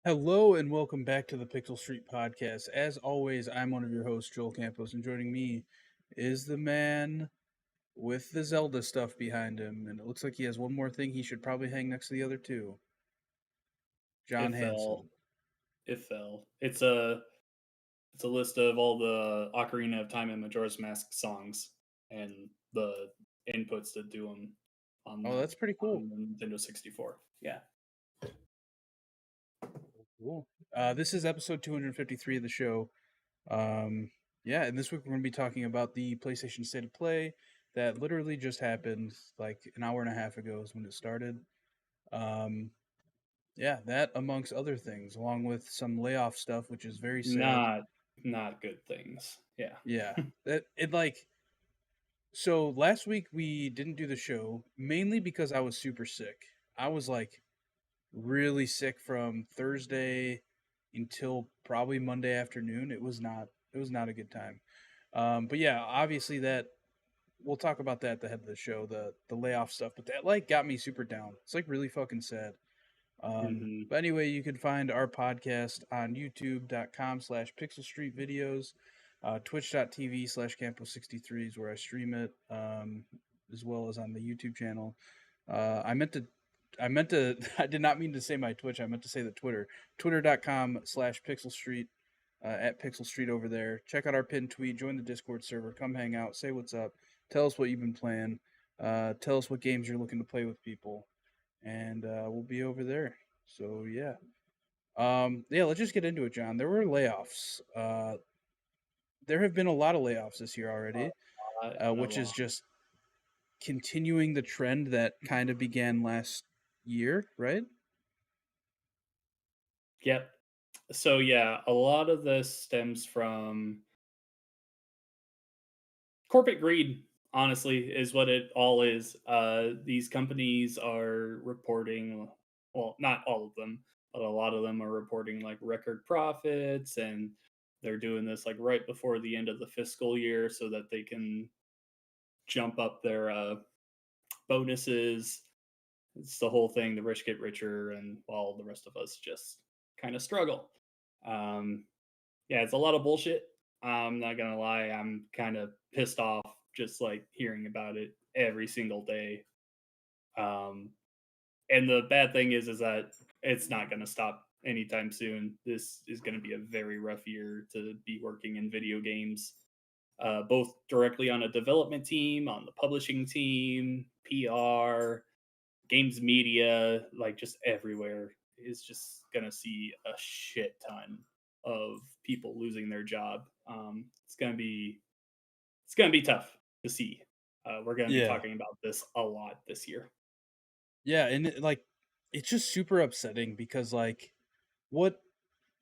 Hello and welcome back to the Pixel Street Podcast. As always, I'm one of your hosts, Joel Campos, and joining me is the man with the Zelda stuff behind him, and it looks like he has one more thing he should probably hang next to the other two. John It fell. Hanson. It fell. It's a list of all the Ocarina of Time and Majora's Mask songs and the inputs to do them Oh, on that's pretty cool. the Nintendo 64. Yeah. Cool. This is episode 253 of the show. Yeah, and this week we're going to be talking about the PlayStation State of Play that literally just happened like an hour and a half ago is when it started. Um, Yeah, that amongst other things, along with some layoff stuff, which is very sad. Not good things. Yeah. Yeah, that it like so last week we didn't do the show mainly because I was super sick. I was like really sick from Thursday until probably Monday afternoon. It was not a good time. But yeah, obviously that we'll talk about that at the head of the show, the layoff stuff. But that like got me super down. It's like really fucking sad. hmm But anyway, you can find our podcast on youtube.com/pixel street videos, twitch.tv /campo63 is where I stream it, as well as on the YouTube channel. I meant to, I did not mean to say my Twitch. I meant to say the Twitter, twitter.com/pixel street, at Pixel Street over there. Check out our pinned tweet, join the Discord server, come hang out, say what's up, tell us what you've been playing, tell us what games you're looking to play with people, and we'll be over there. So yeah, yeah. Let's just get into it, John. There were layoffs. There have been a lot of layoffs this year A already, lot and a which is lot. just continuing the trend that kind of began last year, right? Yep. So yeah, a lot of this stems from corporate greed, honestly, is what it all is. These companies are reporting, well, not all of them, but a lot of them are reporting like record profits, and they're doing this like right before the end of the fiscal year so that they can jump up their bonuses. It's the whole thing. The rich get richer, and while the rest of us just kind of struggle. Um, yeah, it's a lot of bullshit. I'm not gonna lie, I'm kind of pissed off just like hearing about it every single day. Um, and the bad thing is that it's not gonna stop anytime soon. This is gonna be a very rough year to be working in video games, both directly on a development team, on the publishing team, PR, games media, like just everywhere is just gonna see a shit ton of people losing their job. It's gonna be tough to see. We're gonna be Yeah, talking about this a lot this year. yeah, and like it's just super upsetting because like what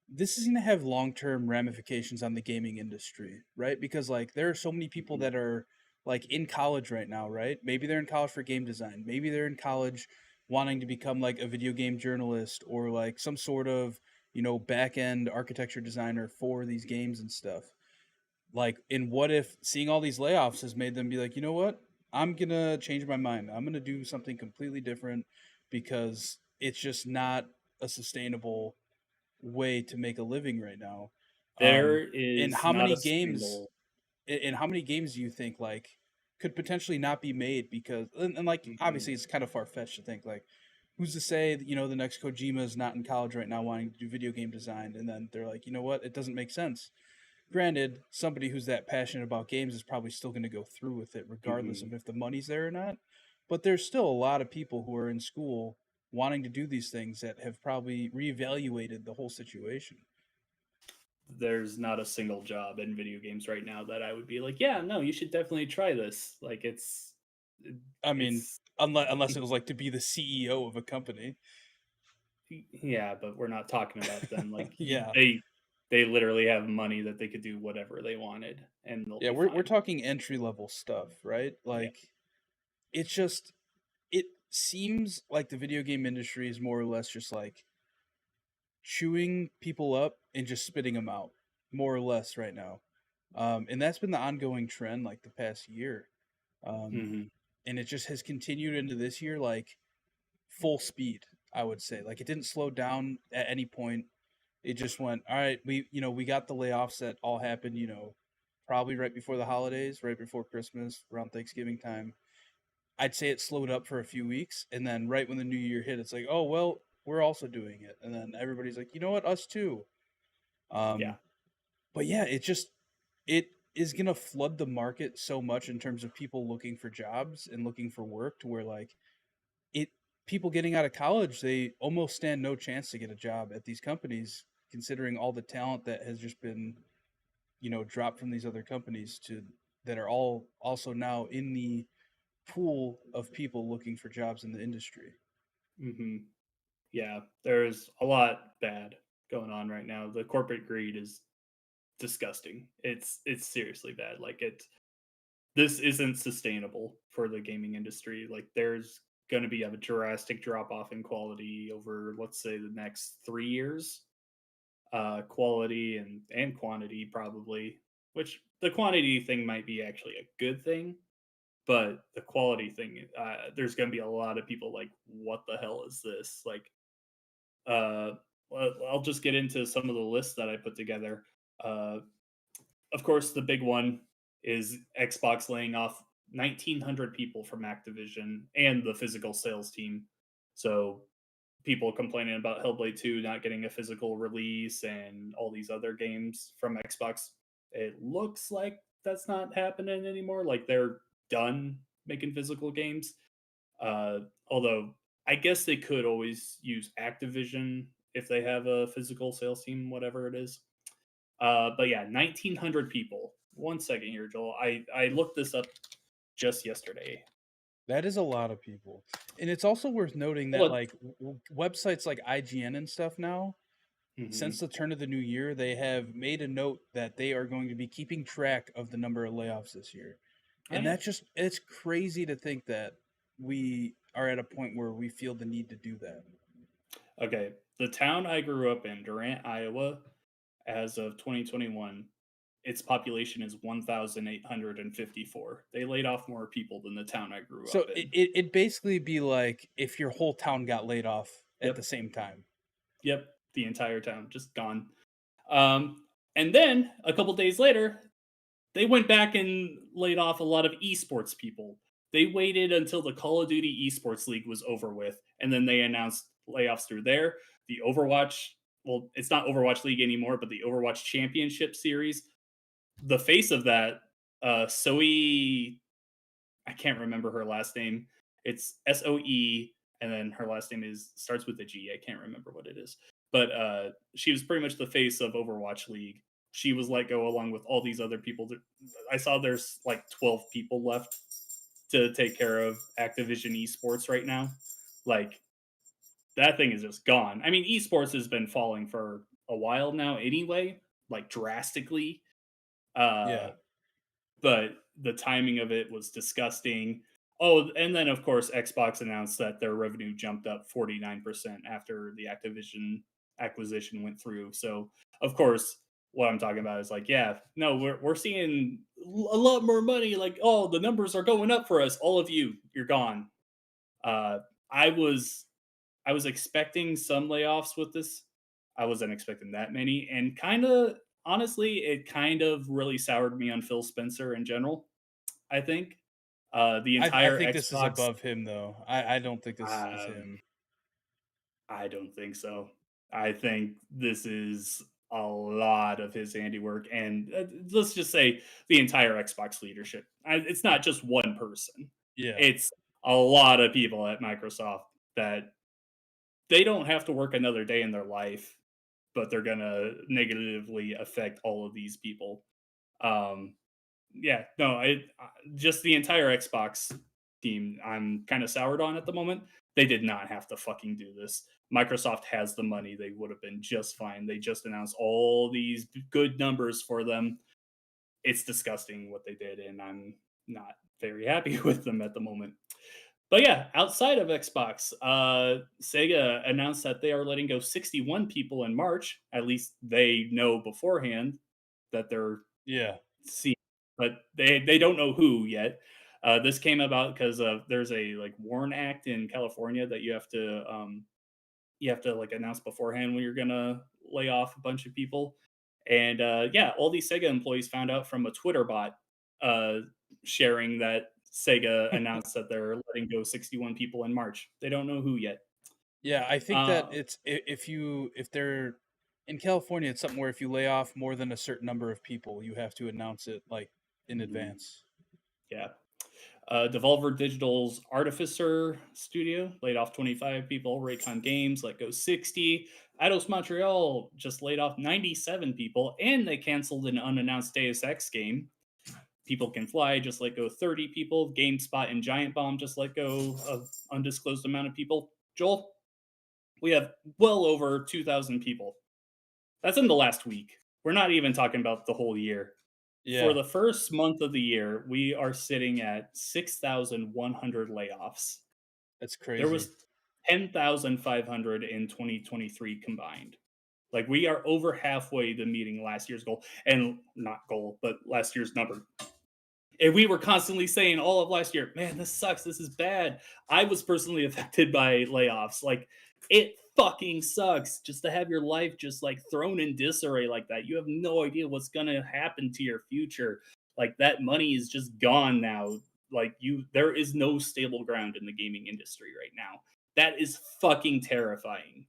this is going to have long-term ramifications on the gaming industry, right? Because like there are so many people Mhm. that are like in college right now, right? Maybe they're in college for game design. Maybe they're in college wanting to become like a video game journalist or like some sort of, back-end architecture designer for these games and stuff. Like, and what if seeing all these layoffs has made them be like, you know what? I'm going to change my mind. I'm going to do something completely different because it's just not a sustainable way to make a living right now. There And is how not many a games single. and how many games do you think like could potentially not be made because and like Mhm. obviously it's kind of far fetched to think like who's to say that, the next Kojima is not in college right now wanting to do video game design and then they're like, you know what, it doesn't make sense. Granted, somebody who's that passionate about games is probably still going to go through with it regardless Mhm. of if the money's there or not. But there's still a lot of people who are in school wanting to do these things that have probably reevaluated the whole situation. There's not a single job in video games right now that I would be like, yeah, no, you should definitely try this. Like I mean, it's unless it was like to be the CEO of a company. yeah, but we're not talking about them. Like Yeah. they literally have money that they could do whatever they wanted, and they'll Yeah, be we're fine. talking entry level stuff, right? Yeah. Like it's just it seems like the video game industry is more or less just like chewing people up and just spitting them out, more or less right now. And that's been the ongoing trend like the past year. Um, Mhm. and it just has continued into this year like full speed, I would say. Like it didn't slow down at any point. It just went, all right, we got the layoffs that all happened, probably right before the holidays, right before Christmas, around Thanksgiving time. I'd say it slowed up for a few weeks, and then right when the new year hit, it's like, oh well, we're also doing it, and then everybody's like, you know what, us too. Yeah. Um, but yeah, it is gonna flood the market so much in terms of people looking for jobs and looking for work to where like it people getting out of college, they almost stand no chance to get a job at these companies, considering all the talent that has just been dropped from these other companies to that are all also now in the pool of people looking for jobs in the industry. Hmm. Yeah, there's a lot bad going on right now. The corporate greed is disgusting. It's seriously bad. Like this isn't sustainable for the gaming industry. Like there's going to be a drastic drop off in quality over let's say the next 3 years. Quality and quantity probably, which the quantity thing might be actually a good thing, but the quality thing there's going to be a lot of people like what the hell is this? Like uh I'll just get into some of the lists that I put together. Uh of course, the big one is Xbox laying off 1,900 people from Activision and the physical sales team. So people complaining about Hellblade 2 not getting a physical release and all these other games from Xbox. It looks like that's not happening anymore. Like they're done making physical games. Although I guess they could always use Activision if they have a physical sales team, whatever it is. But yeah, 1,900 people. One second here, Joel. I looked this up just yesterday. That is a lot of people. And it's also worth noting that Well, like websites like IGN and stuff now, since mhm. the turn of the new year, they have made a note that they are going to be keeping track of the number of layoffs this year. Oh And yeah. it's crazy to think that we are at a point where we feel the need to do that. Okay. The town I grew up in, Durant, Iowa, as of 2021, its population is 1,854. They laid off more people than the town I grew So up in. it basically be like if your whole town got laid off at the Yep. same time. Yep. The entire town just gone. And then a couple days later, they went back and laid off a lot of esports people. They waited until the Call of Duty Esports League was over with, and then they announced layoffs through there. The Overwatch, well, it's not Overwatch League anymore, but the Overwatch Championship Series. The face of that, Soe, I can't remember her last name. It's Soe, and then her last name is starts with a G. I can't remember what it is, but she was pretty much the face of Overwatch League. She was let go along with all these other people. I saw there's like 12 people left to take care of Activision Esports right now. Like that thing is just gone. I mean, esports has been falling for a while now anyway, like drastically. Uh, Yeah. but the timing of it was disgusting. Oh, and then of course Xbox announced that their revenue jumped up 49% after the Activision acquisition went through. So, of course, what I'm talking about is like, yeah, no, we're seeing a lot more money. Like, oh, the numbers are going up for us. All of you, you're gone. Uh, I was I was expecting some layoffs with this. I wasn't expecting that many, and kind of honestly, it kind of really soured me on Phil Spencer in general. I think the I entire think this is Xbox. above him though. I don't think this is Um, him. I don't think so. I think this is a lot of his handiwork, and let's just say the entire Xbox leadership. It's not just one person; Yeah. it's a lot of people at Microsoft that they don't have to work another day in their life, but they're gonna negatively affect all of these people. Um, yeah, no, just the entire Xbox team. I'm kind of soured on at the moment. They did not have to fucking do this. Microsoft has the money; they would have been just fine. They just announced all these good numbers for them. It's disgusting what they did, and I'm not very happy with them at the moment. But yeah, outside of Xbox, Sega announced that they are letting go 61 people in March. At least they know beforehand that they're Yeah. seeing, but they don't know who yet. This came about because there's a like WARN Act in California that you have to like announce beforehand when you're gonna lay off a bunch of people. And yeah, all these Sega employees found out from a Twitter bot uh, sharing that Sega announced that they're letting go 61 people in March. They don't know who yet. Yeah, I think that Uh, it's if they're in California, it's something where if you lay off more than a certain number of people, you have to announce it like in mhm, advance. yeah. Devolver Digital's Artificer Studio laid off 25 people. Raycon Games let go 60. Eidos Montreal just laid off 97 people, and they canceled an unannounced Deus Ex game. People Can Fly just let go 30 people. GameSpot and Giant Bomb just let go of undisclosed amount of people. Joel, we have well over 2,000 people. That's in the last week. We're not even talking about the whole year. For Yeah, the first month of the year, we are sitting at 6,100 layoffs. that's There crazy. was 10,500 in 2023 combined. Like we are over halfway to meeting last year's goal, and not goal, but last year's number. And we were constantly saying all of last year, man, this sucks. This is bad. I was personally affected by layoffs. Like, it fucking sucks just to have your life just like thrown in disarray like that. You have no idea what's going to happen to your future. Like, that money is just gone now. Like, there is no stable ground in the gaming industry right now. That is fucking terrifying.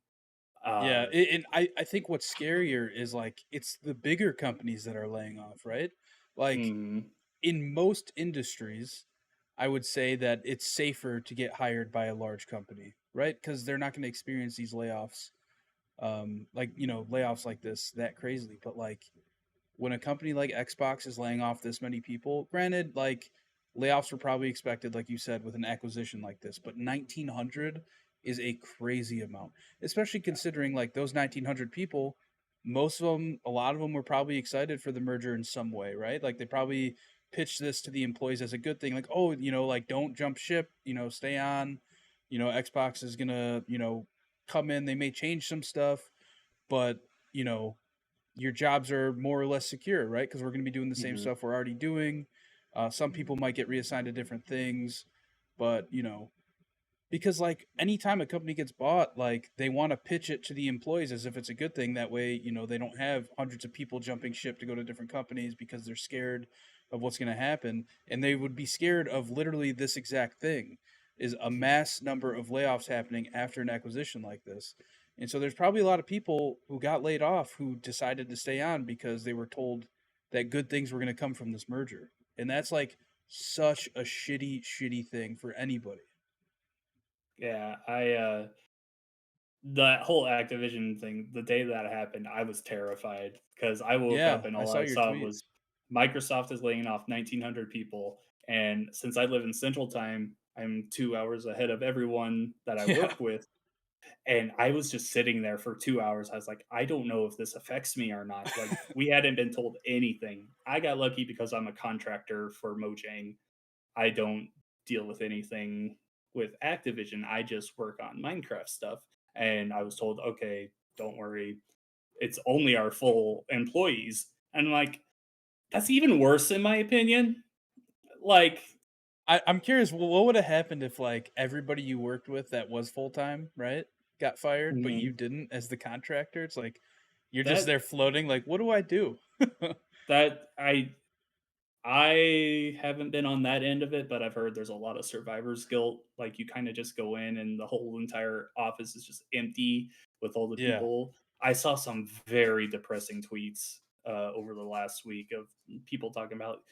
Yeah, Uh, and I think what's scarier is like it's the bigger companies that are laying off, right? Like mhm, in most industries, I would say that it's safer to get hired by a large company, right? Because they're not going to experience these layoffs, like layoffs like this that crazily. But like when a company like Xbox is laying off this many people, granted, like layoffs were probably expected, like you said, with an acquisition like this, but 1,900 is a crazy amount, especially yeah. considering like those 1,900 people, most of them, a lot of them were probably excited for the merger in some way, right? Like they probably pitched this to the employees as a good thing, like, oh, like don't jump ship, stay on, Xbox is gonna, come in, they may change some stuff, but, you know, your jobs are more or less secure, right? Because we're going to be doing the same Mhm, stuff we're already doing. Some people might get reassigned to different things, but because like anytime a company gets bought, like they want to pitch it to the employees as if it's a good thing. That way, they don't have hundreds of people jumping ship to go to different companies because they're scared of what's going to happen, and they would be scared of literally this exact thing is a mass number of layoffs happening after an acquisition like this. And so there's probably a lot of people who got laid off who decided to stay on because they were told that good things were going to come from this merger. And that's like such a shitty thing for anybody. yeah, that whole Activision thing, the day that happened, I was terrified because I woke up Yeah, and I all saw I your saw tweet. was Microsoft is laying off 1,900 people. And since I live in Central Time, I'm 2 hours ahead of everyone that I Yeah. work with. And I was just sitting there for 2 hours. I was like, I don't know if this affects me or not. Like, we hadn't been told anything. I got lucky because I'm a contractor for Mojang. I don't deal with anything with Activision. I just work on Minecraft stuff. And I was told, okay, don't worry. It's only our full employees. And like, that's even worse in my opinion. Like, I'm curious, what would have happened if like everybody you worked with that was full time, right, got fired, but you mhm, didn't as the contractor? It's like you're just that there floating. Like, what do I do? that I haven't been on that end of it, but I've heard there's a lot of survivor's guilt. Like, you kind of just go in and the whole entire office is just empty with all the Yeah, people. I saw some very depressing tweets over the last week of people talking about,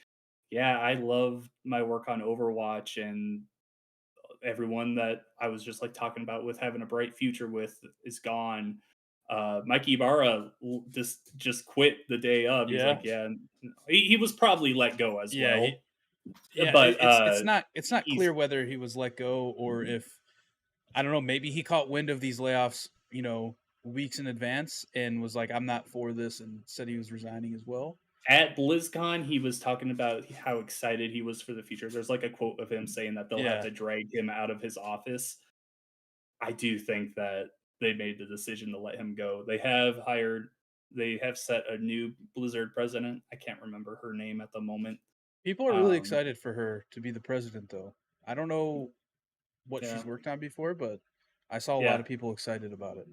yeah, I love my work on Overwatch, and everyone that I was just like talking about with having a bright future with is gone. Mikey Ibarra just quit the day of. He's yeah, like, yeah, he was probably let go as yeah. well, Yeah. but It's not he's clear whether he was let go or if I don't know. Maybe he caught wind of these layoffs, weeks in advance and was like, "I'm not for this," and said he was resigning as well. at BlizzCon. He was talking about how excited he was for the future. There's like a quote of him saying that they'll have Yeah, to drag him out of his office. I do think that they made the decision to let him go. They have set a new Blizzard president. I can't remember her name at the moment. people are really Um, excited for her to be the president, though. I don't know what yeah, she's worked on before, but I saw a lot yeah, of people excited about it.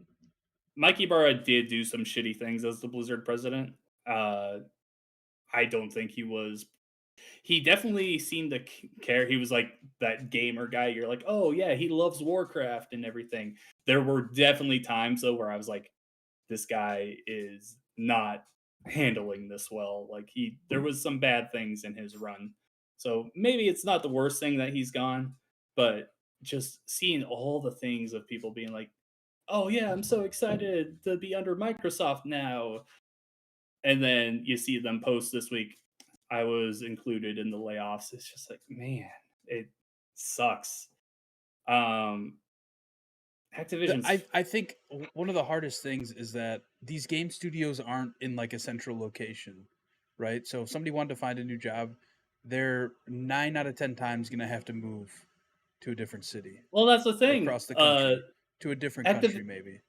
Mikey Barra did do some shitty things as the Blizzard president. Uh, I don't think he was. He definitely seemed to care. He was like that gamer guy. You're like, oh yeah, he loves Warcraft and everything. There were definitely times though where I was like, this guy is not handling this well. Like there was some bad things in his run. So maybe it's not the worst thing that he's gone, but just seeing all the things of people being like, "Oh yeah, I'm so excited to be under Microsoft now." And then you see them post this week, I was included in the layoffs. It's just like, man, it sucks. Um Activision's I think one of the hardest things is that these game studios aren't in like a central location, right? So if somebody wanted to find a new job, they're 9 out of 10 times going to have to move to a different city well, that's the or thing. across the country to a different Activ country, maybe.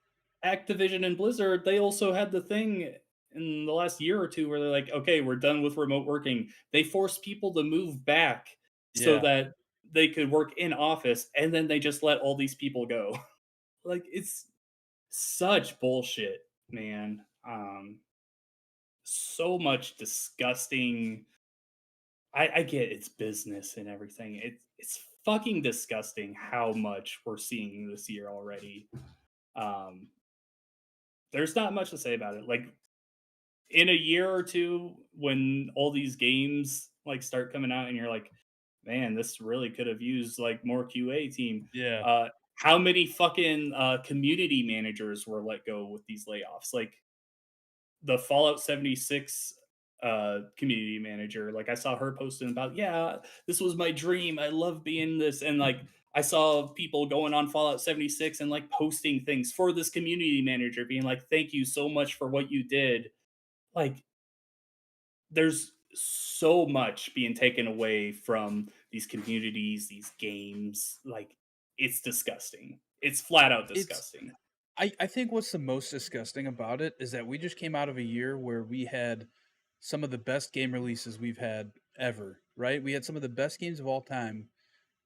Activision and Blizzard, they also had the thing in the last year or two where they're like, okay, we're done with remote working. They forced people to move back so Yeah, that they could work in office, and then they just let all these people go. Like, it's such bullshit, man. So much disgusting. I get it's business and everything. It's fucking disgusting how much we're seeing this year already. Um, there's not much to say about it. Like in a year or two, when all these games like start coming out, and you're like, man, this really could have used like more QA team. yeah, How many fucking community managers were let go with these layoffs? Like the Fallout 76 community manager, like I saw her posting about, yeah, this was my dream. I love being this. And like I saw people going on Fallout 76 and like posting things for this community manager, being like, thank you so much for what you did. Like there's so much being taken away from these communities, these games. Like it's disgusting. It's flat out it's disgusting. I think what's the most disgusting about it is that we just came out of a year where we had some of the best game releases we've had ever, right? We had some of the best games of all time.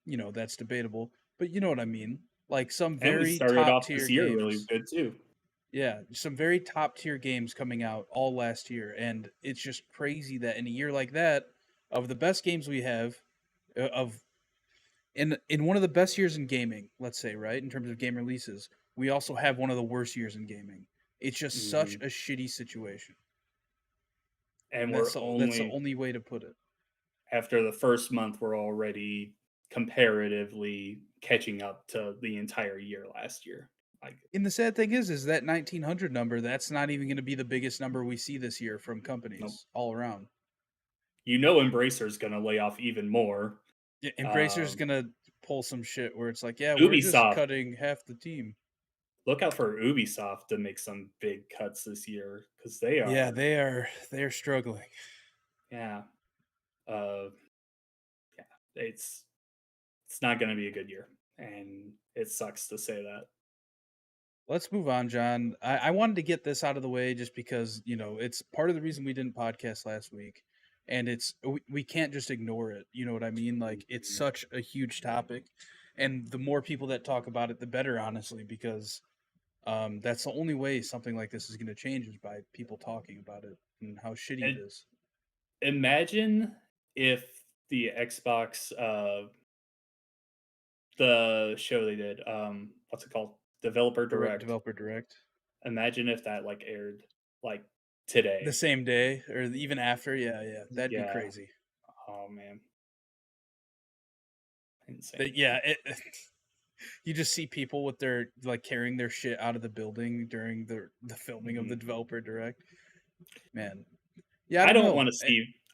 You know, that's debatable, but you know what I mean? Like some And we very started top off tier this year really games. good too. Yeah, some very top tier games coming out all last year, and it's just crazy that in a year like that, of the best games we have, of in one of the best years in gaming, let's say, right, in terms of game releases, we also have one of the worst years in gaming. It's just such Mhm. a shitty situation, And and we're that's the only only way to put it. after the first month, we're already comparatively catching up to the entire year last year. Like, And the sad thing is that 1900 number. That's not even going to be the biggest number we see this year from nope. companies all around. You know, Embracer's going to lay off even more. Yeah, Embracer's Um, gonna pull some shit where it's like, yeah, we're just Ubisoft, cutting half the team. look out for Ubisoft to make some big cuts this year because they Yeah, are, they're struggling. yeah, uh, yeah, it's not going to be a good year, and it sucks to say that. Let's move on, John. I wanted to get this out of the way just because, you know, it's part of the reason we didn't podcast last week. And we can't just ignore it. You know what I mean? Like it's Mhm. such a huge topic. And the more people that talk about it, the better, honestly, because that's the only way something like this is going to change is by people talking about it and how shitty it And is. imagine if the Xbox the show they did, what's it called? Developer Direct. Developer Direct. Imagine if that like aired like The today. same day or even after. Yeah, yeah. That'd be Yeah. crazy. Oh man, But insane. yeah, you just see people with their like carrying their shit out of the building during the filming of the Mhm. developer direct. Man, yeah, I don't know.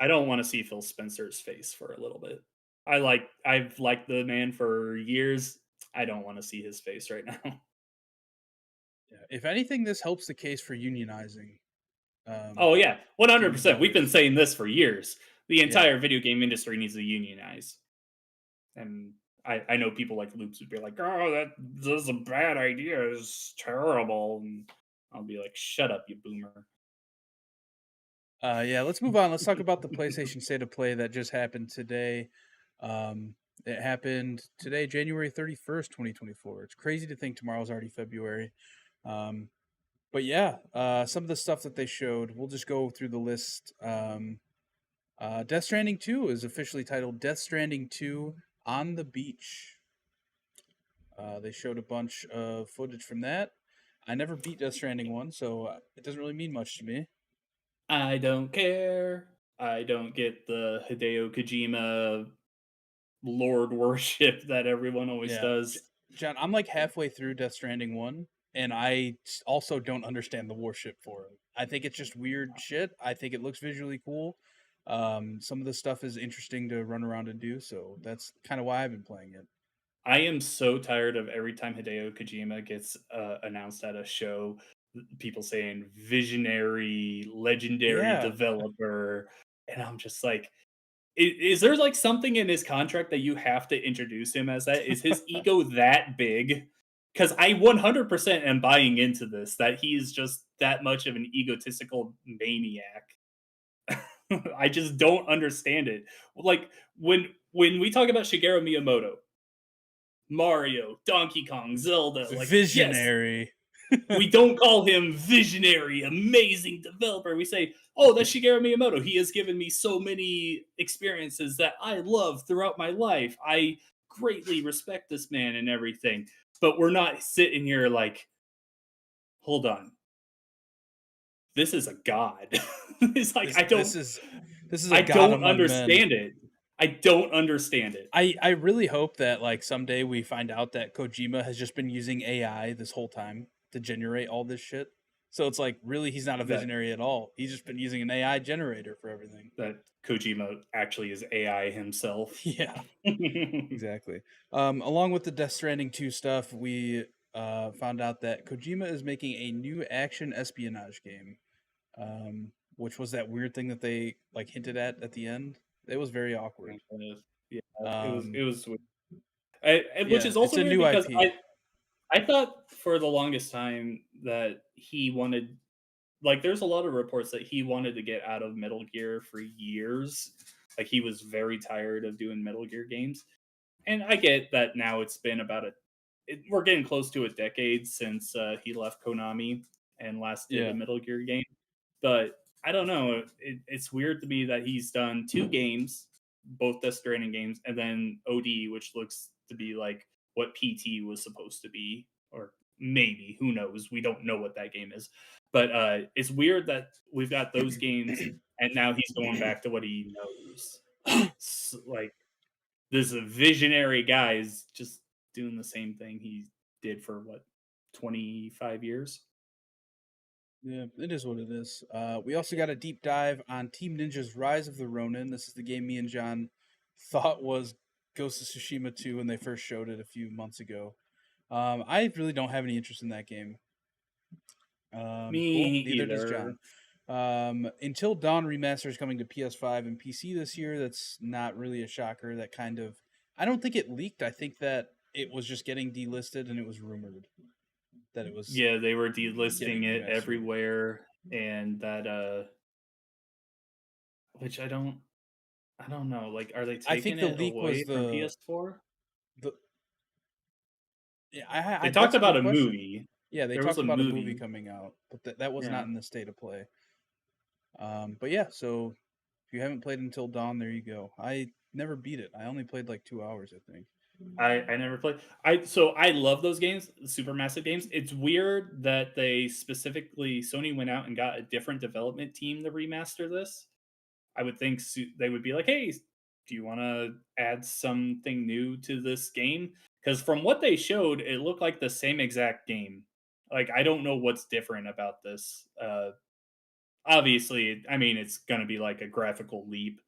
I don't want to see Phil Spencer's face for a little bit. I've liked the man for years. I don't want to see his face right now. Yeah, if anything, this helps the case for unionizing um, Oh yeah, game 100%. We've been developers. saying this for years. The Yeah, entire video game industry needs to unionize. And I know people like Loops would be like, "Oh, this is a bad idea. It's terrible." And I'll be like, "Shut up, you boomer." yeah. Let's move on. Let's talk about the PlayStation State of Play that just happened today. It happened today, January 31st, 2024. It's crazy to think tomorrow's already February. Um, But yeah, some of the stuff that they showed, we'll just go through the list. Death Stranding 2 is officially titled Death Stranding 2 on the Beach. They showed a bunch of footage from that. I never beat Death Stranding 1, so it doesn't really mean much to me. I don't care. I don't get the Hideo Kojima lord worship that everyone always Yeah, does. John, I'm like halfway through Death Stranding 1, and also don't understand the worship for him. I think it's just weird shit. I think it looks visually cool. Some of the stuff is interesting to run around and do, so that's kind of why I've been playing it. I am so tired of every time Hideo Kojima gets announced at a show, people saying visionary, legendary Yeah, developer, and I'm just like, is there like something in his contract that you have to introduce him as that? Is his ego that big? Because I 100% am buying into this that he's just that much of an egotistical maniac. I just don't understand it. Like when we talk about Shigeru Miyamoto, Mario, Donkey Kong, Zelda, like yes, visionary. we don't call him visionary, amazing developer. We say, oh, that's Shigeru Miyamoto. He has given me so many experiences that I love throughout my life. I greatly respect this man and everything. But we're not sitting here like, hold on, this is a god. It's like This this is this is a I god don't among men. understand it. I don't understand it. I really hope that like someday we find out that Kojima has just been using AI this whole time to generate all this shit. So it's like really he's not a That visionary at all. He's just been using an AI generator for everything. that Kojima actually is AI himself. Yeah, exactly. Along with the Death Stranding 2 stuff, we found out that Kojima is making a new action espionage game. Which was that weird thing that they like hinted at the end. It was very awkward. Yeah, Um, it was weird. Which yeah, is it's also a weird new because IP. I thought for the longest time that he wanted like there's a lot of reports that he wanted to get out of Metal Gear for years. Like he was very tired of doing Metal Gear games. And I get that now it's been about we're getting close to a decade since he left Konami and last did a Yeah, Metal Gear game. But I don't know. It's weird to me that he's done two games, both Death Stranding games, and then OD, which looks to be like what PT was supposed to be, or maybe who knows? We don't know what that game is. But it's weird that we've got those games, and now he's going back to what he knows. Like this visionary guy is just doing the same thing he did for what 25 years. yeah, it is what it is. We also got a deep dive on Team Ninja's Rise of the Ronin. This is the game me and John thought was Ghost of Tsushima 2 when they first showed it a few months ago. I really don't have any interest in that game. Me Cool. Neither does either. John. Until Dawn Remaster is coming to PS5 and PC this year, that's not really a shocker. That kind of, I don't think it leaked. I think that it was just getting delisted and it was rumored that it was Yeah, they were getting delisting it remastered. everywhere, and that which I don't know. Like, are they I taking think the it leak was away from PS4? the yeah, They talked that's a about good a question. movie. Yeah, they There was talked a about a movie movie. coming out, but that was Yeah, not in the state of play. But yeah, so if you haven't played Until Dawn, there you go. I never beat it. I only played like 2 hours, I think. I never played. I love those games, super massive games. It's weird that they specifically Sony went out and got a different development team to remaster this. I would think they would be like, "Hey, do you want to add something new to this game?" Because from what they showed, it looked like the same exact game. Like I don't know what's different about this. Obviously, I mean it's going to be like a graphical leap,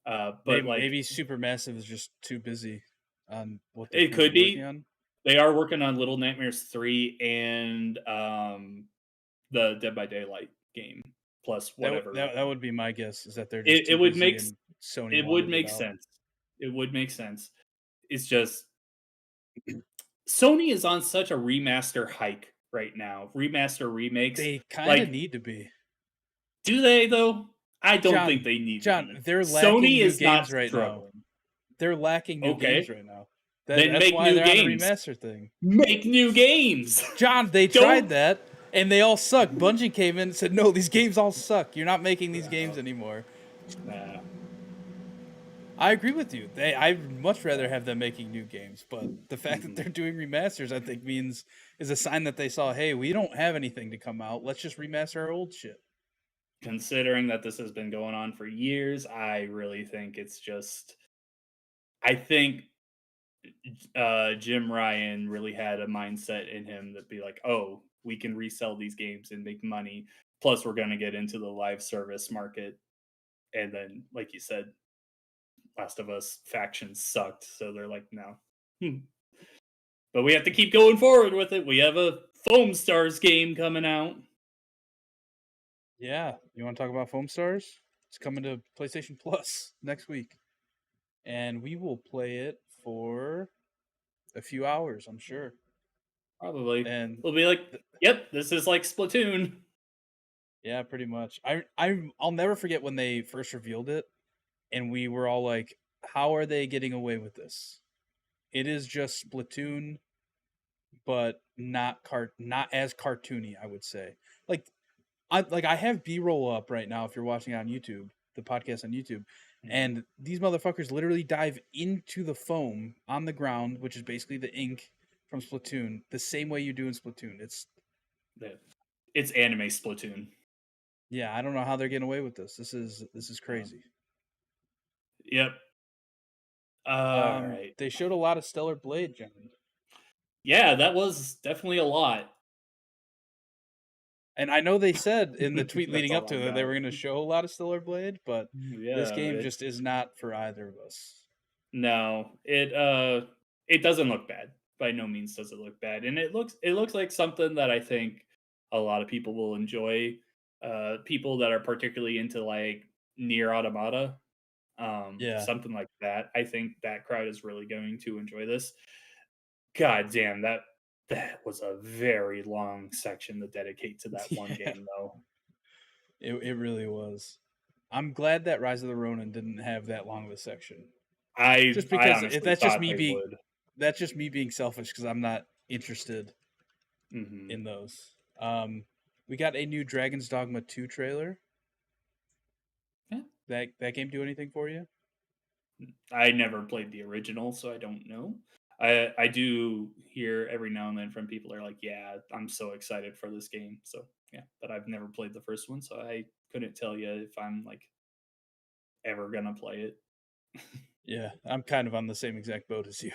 but like Maybe Supermassive is just too busy on what they're it currently could working be. on. They are working on Little Nightmares 3 and the Dead by Daylight game plus whatever. That would be my guess is that they're just It too would busy make and Sony it would wanted it make out. sense. It would make sense. It's just Sony is on such a remaster hike right now. Remaster remakes. They kind of Like, need to be. do they though? I don't think John, they need to John, be. they're lacking Sony new is not games right now. struggling. They're lacking new games Okay, right now. then That's make why new they're on the games. remaster thing. Make new games. John, they tried Don't that and they all suck. Bungie came in and said, "No, these games all suck. You're not making these games Uh, anymore." yeah, I agree with you. I'd much rather have them making new games, but the fact that hmm they're doing remasters, I think, means is a sign that they saw, hey, we don't have anything to come out. Let's just remaster our old shit. considering that this has been going on for years, I really think it's just. I think Jim Ryan really had a mindset in him that be like, oh, we can resell these games and make money. Plus, we're going to get into the live service market. And then, like you said, Last of Us factions sucked. So they're like, no. But we have to keep going forward with it. We have a Foam Stars game coming out. Yeah. You want to talk about Foam Stars? It's coming to PlayStation Plus next week. And we will play it for a few hours, I'm sure. Probably. And We'll be like, th- yep, this is like Splatoon. yeah, pretty much. I'll never forget when they first revealed it and we were all like, how are they getting away with this? It is just Splatoon, but not as cartoony, I would say. Like I have B-roll up right now if you're watching it on YouTube, the podcast on YouTube, Mhm. and these motherfuckers literally dive into the foam on the ground, which is basically the ink from Splatoon, the same way you do in Splatoon. The- It's anime Splatoon. Yeah, I don't know how they're getting away with this. This is Um, crazy. yep. All right. They showed a lot of Stellar Blade, John. Yeah, that was definitely a lot. And I know they said in the tweet That's leading up all to I it that they got. were going to show a lot of Stellar Blade, but this Yeah, game just it's is not for either of us. no. It doesn't look bad. By no means does it look bad. And it looks like something that I think a lot of people will enjoy. People that are particularly into like near automata, Yeah. something like that. I think that crowd is really going to enjoy this. God damn, that was a very long section to dedicate to that one Yeah. game though. It really was. I'm glad that Rise of the Ronin didn't have that long of a section. I Just I because honestly that's just thought me they being would. that's just me being selfish because I'm not interested Mhm. in those. We got a new Dragon's Dogma 2 trailer. Yeah. That game do anything for you? I never played the original, so I don't know. I do hear every now and then from people are like, "Yeah, I'm so excited for this game." So, yeah, but I've never played the first one, so I couldn't tell you if I'm, like, ever gonna play it. Yeah, I'm kind of on the same exact boat as you.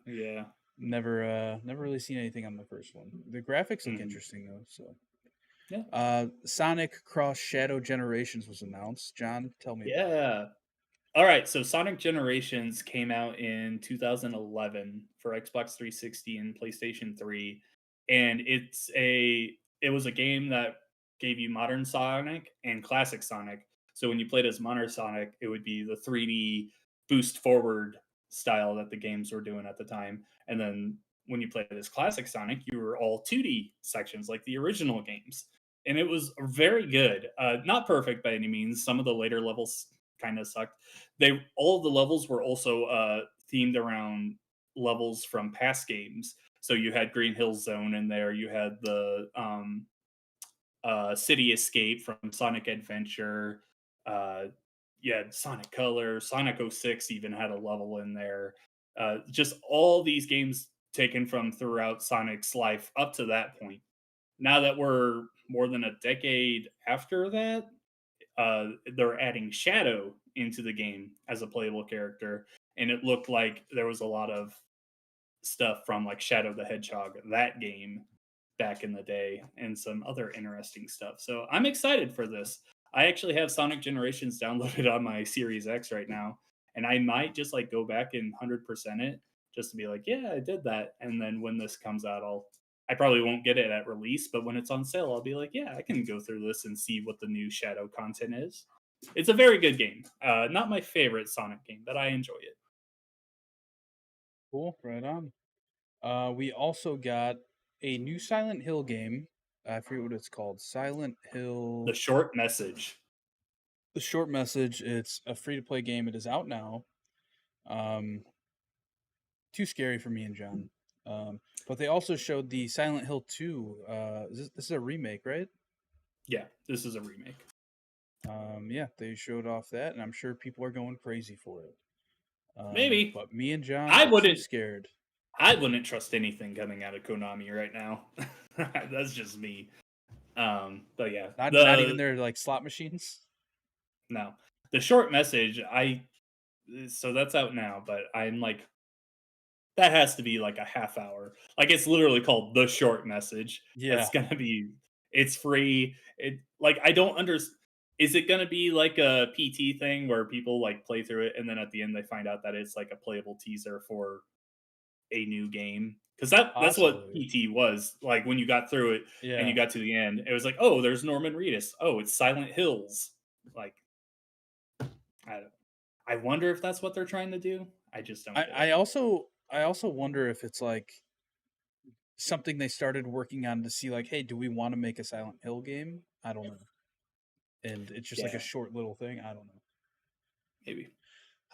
Yeah. Never really seen anything on the first one. The graphics look Mhm. interesting though, so Yeah. Sonic Cross Shadow Generations was announced. John, tell me about it. Yeah. Alright, so Sonic Generations came out in 2011 for Xbox 360 and PlayStation 3, and it was a game that gave you modern Sonic and classic Sonic. So when you played as modern Sonic, it would be the 3D boost forward style that the games were doing at the time, and then when you played as classic Sonic, you were all 2D sections like the original games, and it was very good. Not perfect by any means. Some of the later levels kind of sucked. They all of the levels were also themed around levels from past games. So you had Green Hill Zone in there. You had the City Escape from Sonic Adventure. Uh, you had Sonic Color. Sonic '06 even had a level in there. Just all these games taken from throughout Sonic's life up to that point. Now that we're more than a decade after that, they're adding Shadow into the game as a playable character, and it looked like there was a lot of stuff from like Shadow the Hedgehog, that game back in the day, and some other interesting stuff. So I'm excited for this. I actually have Sonic Generations downloaded on my Series X right now, and I might just like go back and 100% it just to be like, yeah, I did that. And then when this comes out, I probably won't get it at release, but when it's on sale, I'll be like, yeah, I can go through this and see what the new Shadow content is. It's a very good game. Not my favorite Sonic game, but I enjoy it. Cool, right on. We also got a new Silent Hill game. I forget what it's called. Silent The Hill. short message. The short message. It's a free to play game. It is out now. Um, Too scary for me and John. But they also showed the Silent Hill 2. This is a remake, right? Yeah, this is a remake. Yeah, they showed off that, and I'm sure people are going crazy for it. Maybe. But me and John I are too wouldn't scared. I wouldn't trust anything coming out of Konami right now. That's just me. But yeah, Not even their like slot machines. no. The short message, so that's out now, but I'm like that has to be like a half hour. Like it's literally called the short message. Yeah, That's gonna be it's free. It like I don't understand. Is it gonna be like a PT thing where people like play through it and then at the end they find out that it's like a playable teaser for a new game? Because that's what possibly. PT was like when you got through it and you Yeah, got to the end. It was like, oh, there's Norman Reedus. Oh, it's Silent Hills. Like I don't. I wonder if that's what they're trying to do. I just don't I, get it. I also I also wonder if it's like something they started working on to see like, hey, do we want to make a Silent Hill game? I don't know. And it's just like a Yeah, short little thing. I don't know. maybe.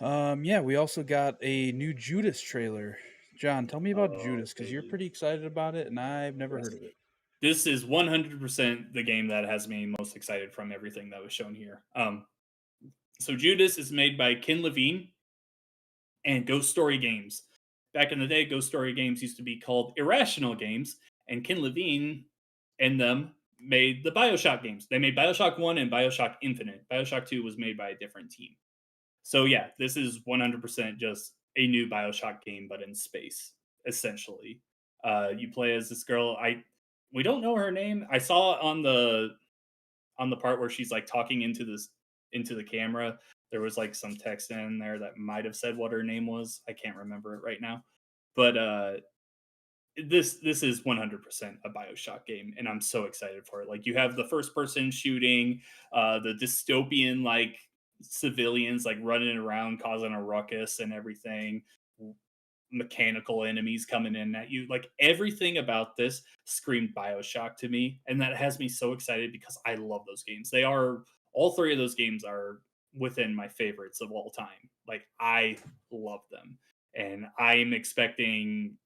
Yeah, we also got a new Judas trailer. John, tell me about Oh, Judas because you're baby. pretty excited about it, and I've never heard Yes. of it. This is 100% the game that has me most excited from everything that was shown here. So Judas is made by Ken Levine and Ghost Story Games. Back in the day, Ghost Story Games used to be called Irrational Games, and Ken Levine and them made the Bioshock games. They made Bioshock 1 and Bioshock Infinite. Bioshock 2 was made by a different team. So yeah, this is 100% just a new BioShock game, but in space, essentially. You play as this girl. I We don't know her name. I saw on the part where she's like talking into the camera. There was like some text in there that might have said what her name was. I can't remember it right now, but this is 100% a BioShock game, and I'm so excited for it. Like you have the first person shooting, the dystopian like civilians like running around causing a ruckus and everything, mechanical enemies coming in at you. Like everything about this screamed BioShock to me, and that has me so excited because I love those games. They are all three of those games are within my favorites of all time. Like I love them, and I'm expecting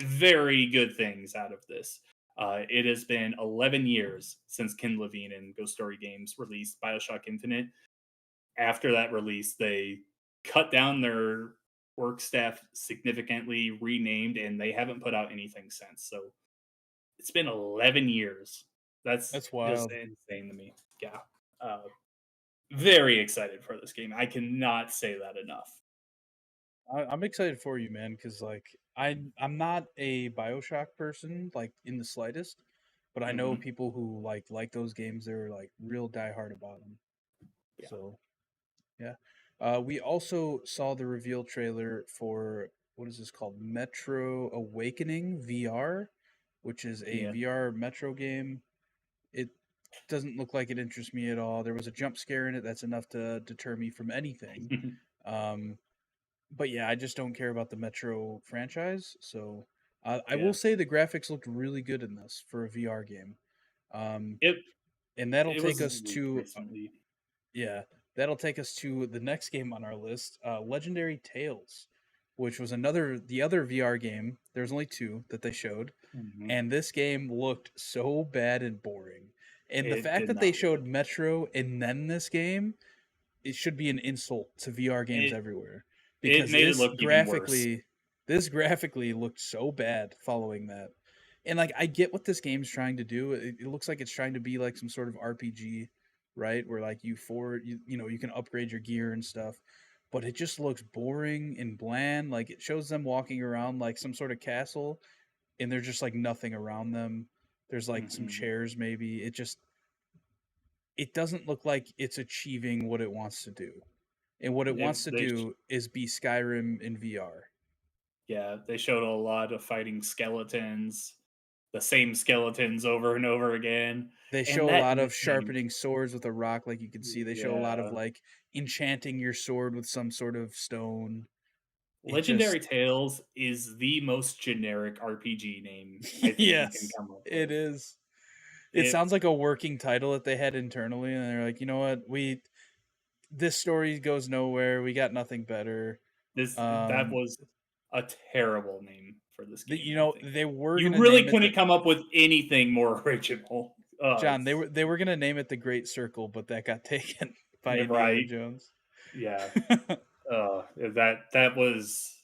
very good things out of this. It has been 11 years since Ken Levine and Ghost Story Games released Bioshock Infinite. After that release, they cut down their work staff significantly, renamed, and they haven't put out anything since. So it's been 11 years. That's That's just wild. insane to me. Yeah. Uh, very excited for this game. I cannot say that enough. I'm excited for you, man, because like I'm not a Bioshock person, like in the slightest, but I know Hmm. people who like those games. They're like real diehard about them. Yeah. So yeah. We also saw the reveal trailer for what is this called? Metro Awakening VR, which is a Yeah. VR Metro game. It doesn't look like it interests me at all. There was a jump scare in it that's enough to deter me from anything. Um, but yeah, I just don't care about the Metro franchise. So I will Yeah. say the graphics looked really good in this for a VR game. Um, It and that'll it take was us leaked to recently. yeah, that'll take us to the next game on our list, Legendary Tales, which was the other VR game. There's only two that they showed, Hmm. and this game looked so bad and boring. And the It fact did that they not showed look. Metro and then this game, it should be an insult to VR games It everywhere it because made it look even worse. this graphically looked so bad following that. And like I get what this game's trying to do. It looks like it's trying to be like some sort of RPG, right? Where like you know, you can upgrade your gear and stuff. But it just looks boring and bland. Like it shows them walking around like some sort of castle and there's just like nothing around them. There's like some Hmm. chairs maybe. It doesn't look like it's achieving what it wants to do. And what it wants to They do is be Skyrim in VR. Yeah, they showed a lot of fighting skeletons, the same skeletons over and over again, They and show a that lot of nickname. sharpening swords with a rock, like you can see. They show a lot of Yeah. like enchanting your sword with some sort of stone. It Legendary just, Tales is the most generic RPG name I think you can yes, come up it with. is. It It sounds like a working title that they had internally, and they're like, you know what, this story goes nowhere. We got nothing better. this that Um, was a terrible name for this The, game, you I know, think. they were You gonna really name it the couldn't come up with anything more original. John, It's they were gonna name it the Great Circle, but that got taken by yeah, Indiana right. Jones. Yeah. That was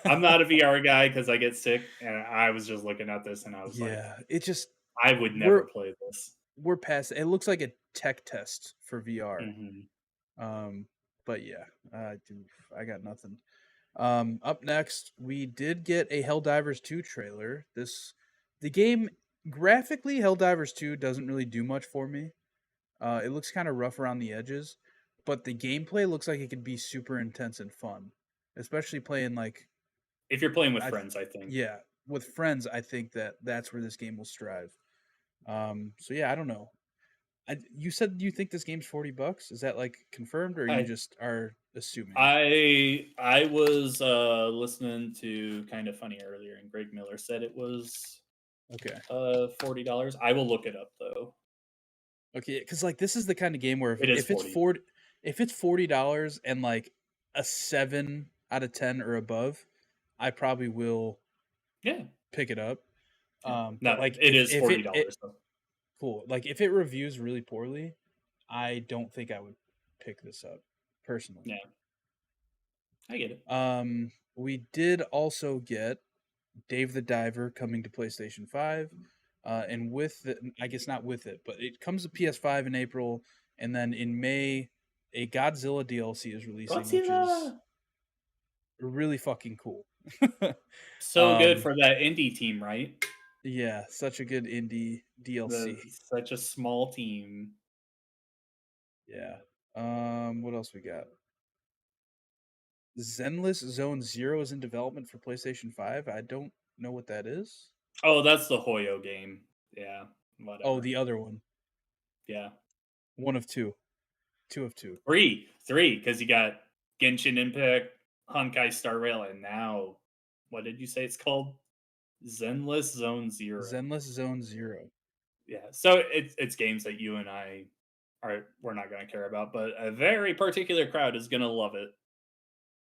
I'm not a VR guy because I get sick, and I was just looking at this and I was like, Yeah, it just I would never we're play this. we're past it. Looks like a tech test for VR. Mhm. Um, but yeah, dude, I got nothing. Up next, we did get a Helldivers 2 trailer. The game graphically, Helldivers 2 doesn't really do much for me. It looks kind of rough around the edges, but the gameplay looks like it could be super intense and fun, especially playing like If you're playing with I, th- friends, I think. yeah, with friends. I think that's where this game will strive. So yeah, I don't know. You said you think this game's $40. Is that like confirmed, or you I just are assuming? I was listening to Kind of Funny earlier, and Greg Miller said it was Okay. $40. I will look it up though. Okay, because like this is the kind of game where It is 40. if it's $40 and like a 7 out of 10 or above, I probably will Yeah. pick it up. Yeah. But No, like it is if it $40 though. cool, like if it reviews really poorly, I don't think I would pick this up personally. Yeah, I get it. We did also get Dave the Diver coming to PlayStation 5. And with the, I guess not with it, but it comes to PS5 in April, and then in May, a Godzilla DLC is releasing, which is Godzilla! really fucking cool. So good um, for that indie team, right? yeah, such a good indie The DLC. such a small team. Yeah. What else we got? Zenless Zone Zero is in development for PlayStation 5. I don't know what that is. Oh, that's the Hoyo game. Yeah, Oh, whatever. the other one. Yeah. One of two. Two of two. Three, because you got Genshin Impact, Honkai Star Rail, and now what did you say it's called? Zenless Zone Zero. Zenless Zone Zero. Yeah. So it's games that you and I we're not gonna care about, but a very particular crowd is gonna love it.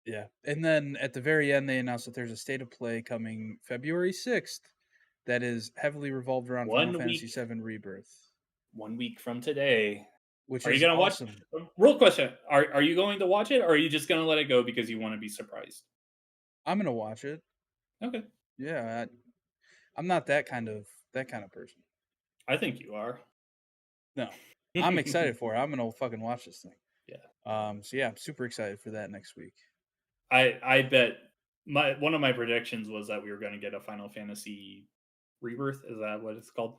Yeah. And then at the very end, they announced that there's a state of play coming February 6th that is heavily revolved around Final One Fantasy week 7 Rebirth, 1 week from today. which Are you is gonna watch awesome. real question, are you going to watch it or are you just gonna let it go because you want to be surprised? I'm going to watch it. Okay. Yeah. I'm not that kind of person. I think you are. No. I'm excited for it. I'm going to fucking watch this thing. Yeah. So yeah, I'm super excited for that next week. I bet my one of my predictions was that we were gonna get a Final Fantasy Rebirth, is that what it's called?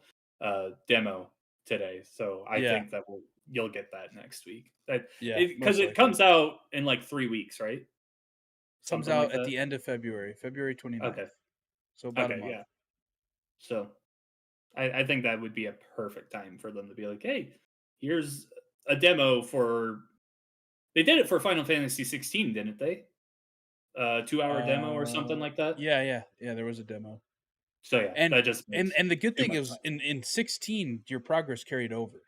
Demo today. So I Yeah. think that you'll get that next week. That Yeah, because most it likely. comes out in like 3 weeks, right? Comes Something out like at that. the end of February, February 29th. Okay. So about a Okay, month. yeah. So I think that would be a perfect time for them to be like, hey, here's a demo for they did it for Final Fantasy 16, didn't they? 2 hour demo or something like that. Yeah, yeah, yeah. There was a demo, So yeah, and that just and makes and the good too thing much is sense. in 16 your progress carried over.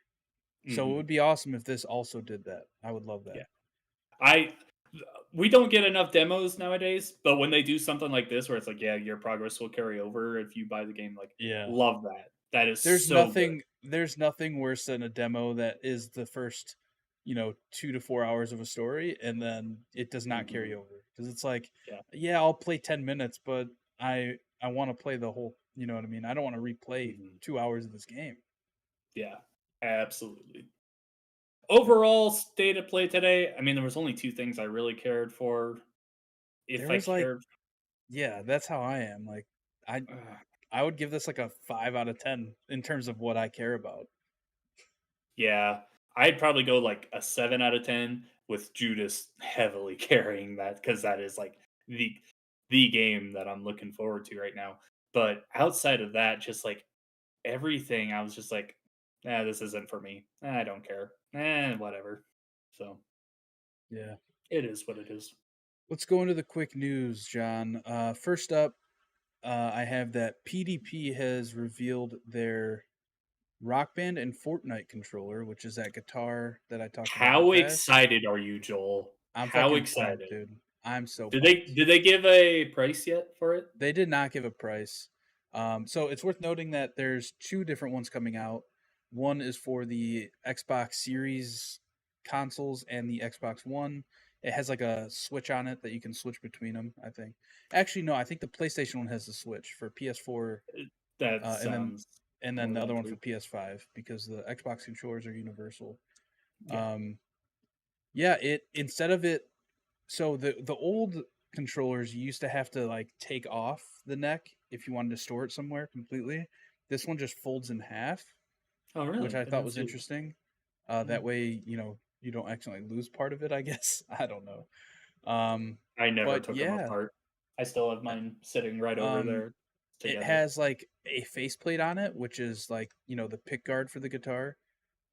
So it Mhm. would be awesome if this also did that. I would love that. Yeah. I we don't get enough demos nowadays, but when they do something like this where it's like, yeah, your progress will carry over if you buy the game, like Yeah. love that. That is There's so good. nothing worse than a demo that is the first, 2 to 4 hours of a story and then it does not carry Mhm. over because it's like, Yeah. yeah, I'll play 10 minutes, but I want to play the whole, you know what I mean? I don't want to replay Mhm. 2 hours of this game. Yeah. Absolutely. Yep. Overall state of play today, I mean, there was only 2 things I really cared for. If There I was like, cared yeah, that's how I am. Like I uh, I would give this like a 5 out of 10 in terms of what I care about. yeah, I'd probably go like a 7 out of 10 with Judas heavily carrying that because that is like the the game that I'm looking forward to right now. But outside of that, just like everything, I was just like, "Nah, this isn't for me. I don't care. Whatever." So, Yeah. it is what it is. Let's go into the quick news, John. First up, I have that PDP has revealed their Rock Band and Fortnite controller, which is that guitar that I talked about in the How past. excited are you, Joel? I'm How fucking pumped, excited? dude. I'm so Did they pumped. did they give a price yet for it? They did not give a price. So it's worth noting that there's two different ones coming out. One is for the Xbox Series consoles and the Xbox One. It has like a switch on it that you can switch between them, I think. Actually, no, I think the PlayStation one has the switch for PS4, That and then sounds more the other one for likely. PS5 because the Xbox controllers are universal. Yeah. Um, yeah, it instead of it, so the old controllers you used to have to like take off the neck if you wanted to store it somewhere completely. This one just folds in half, Oh, which really? I I thought didn't was see that. interesting. Mm. That way, you don't accidentally lose part of it. I guess I don't know. Um, I never but took them yeah, apart. I still have uh, mine sitting right over um, there it together. has like a faceplate on it, which is like the pick guard for the guitar.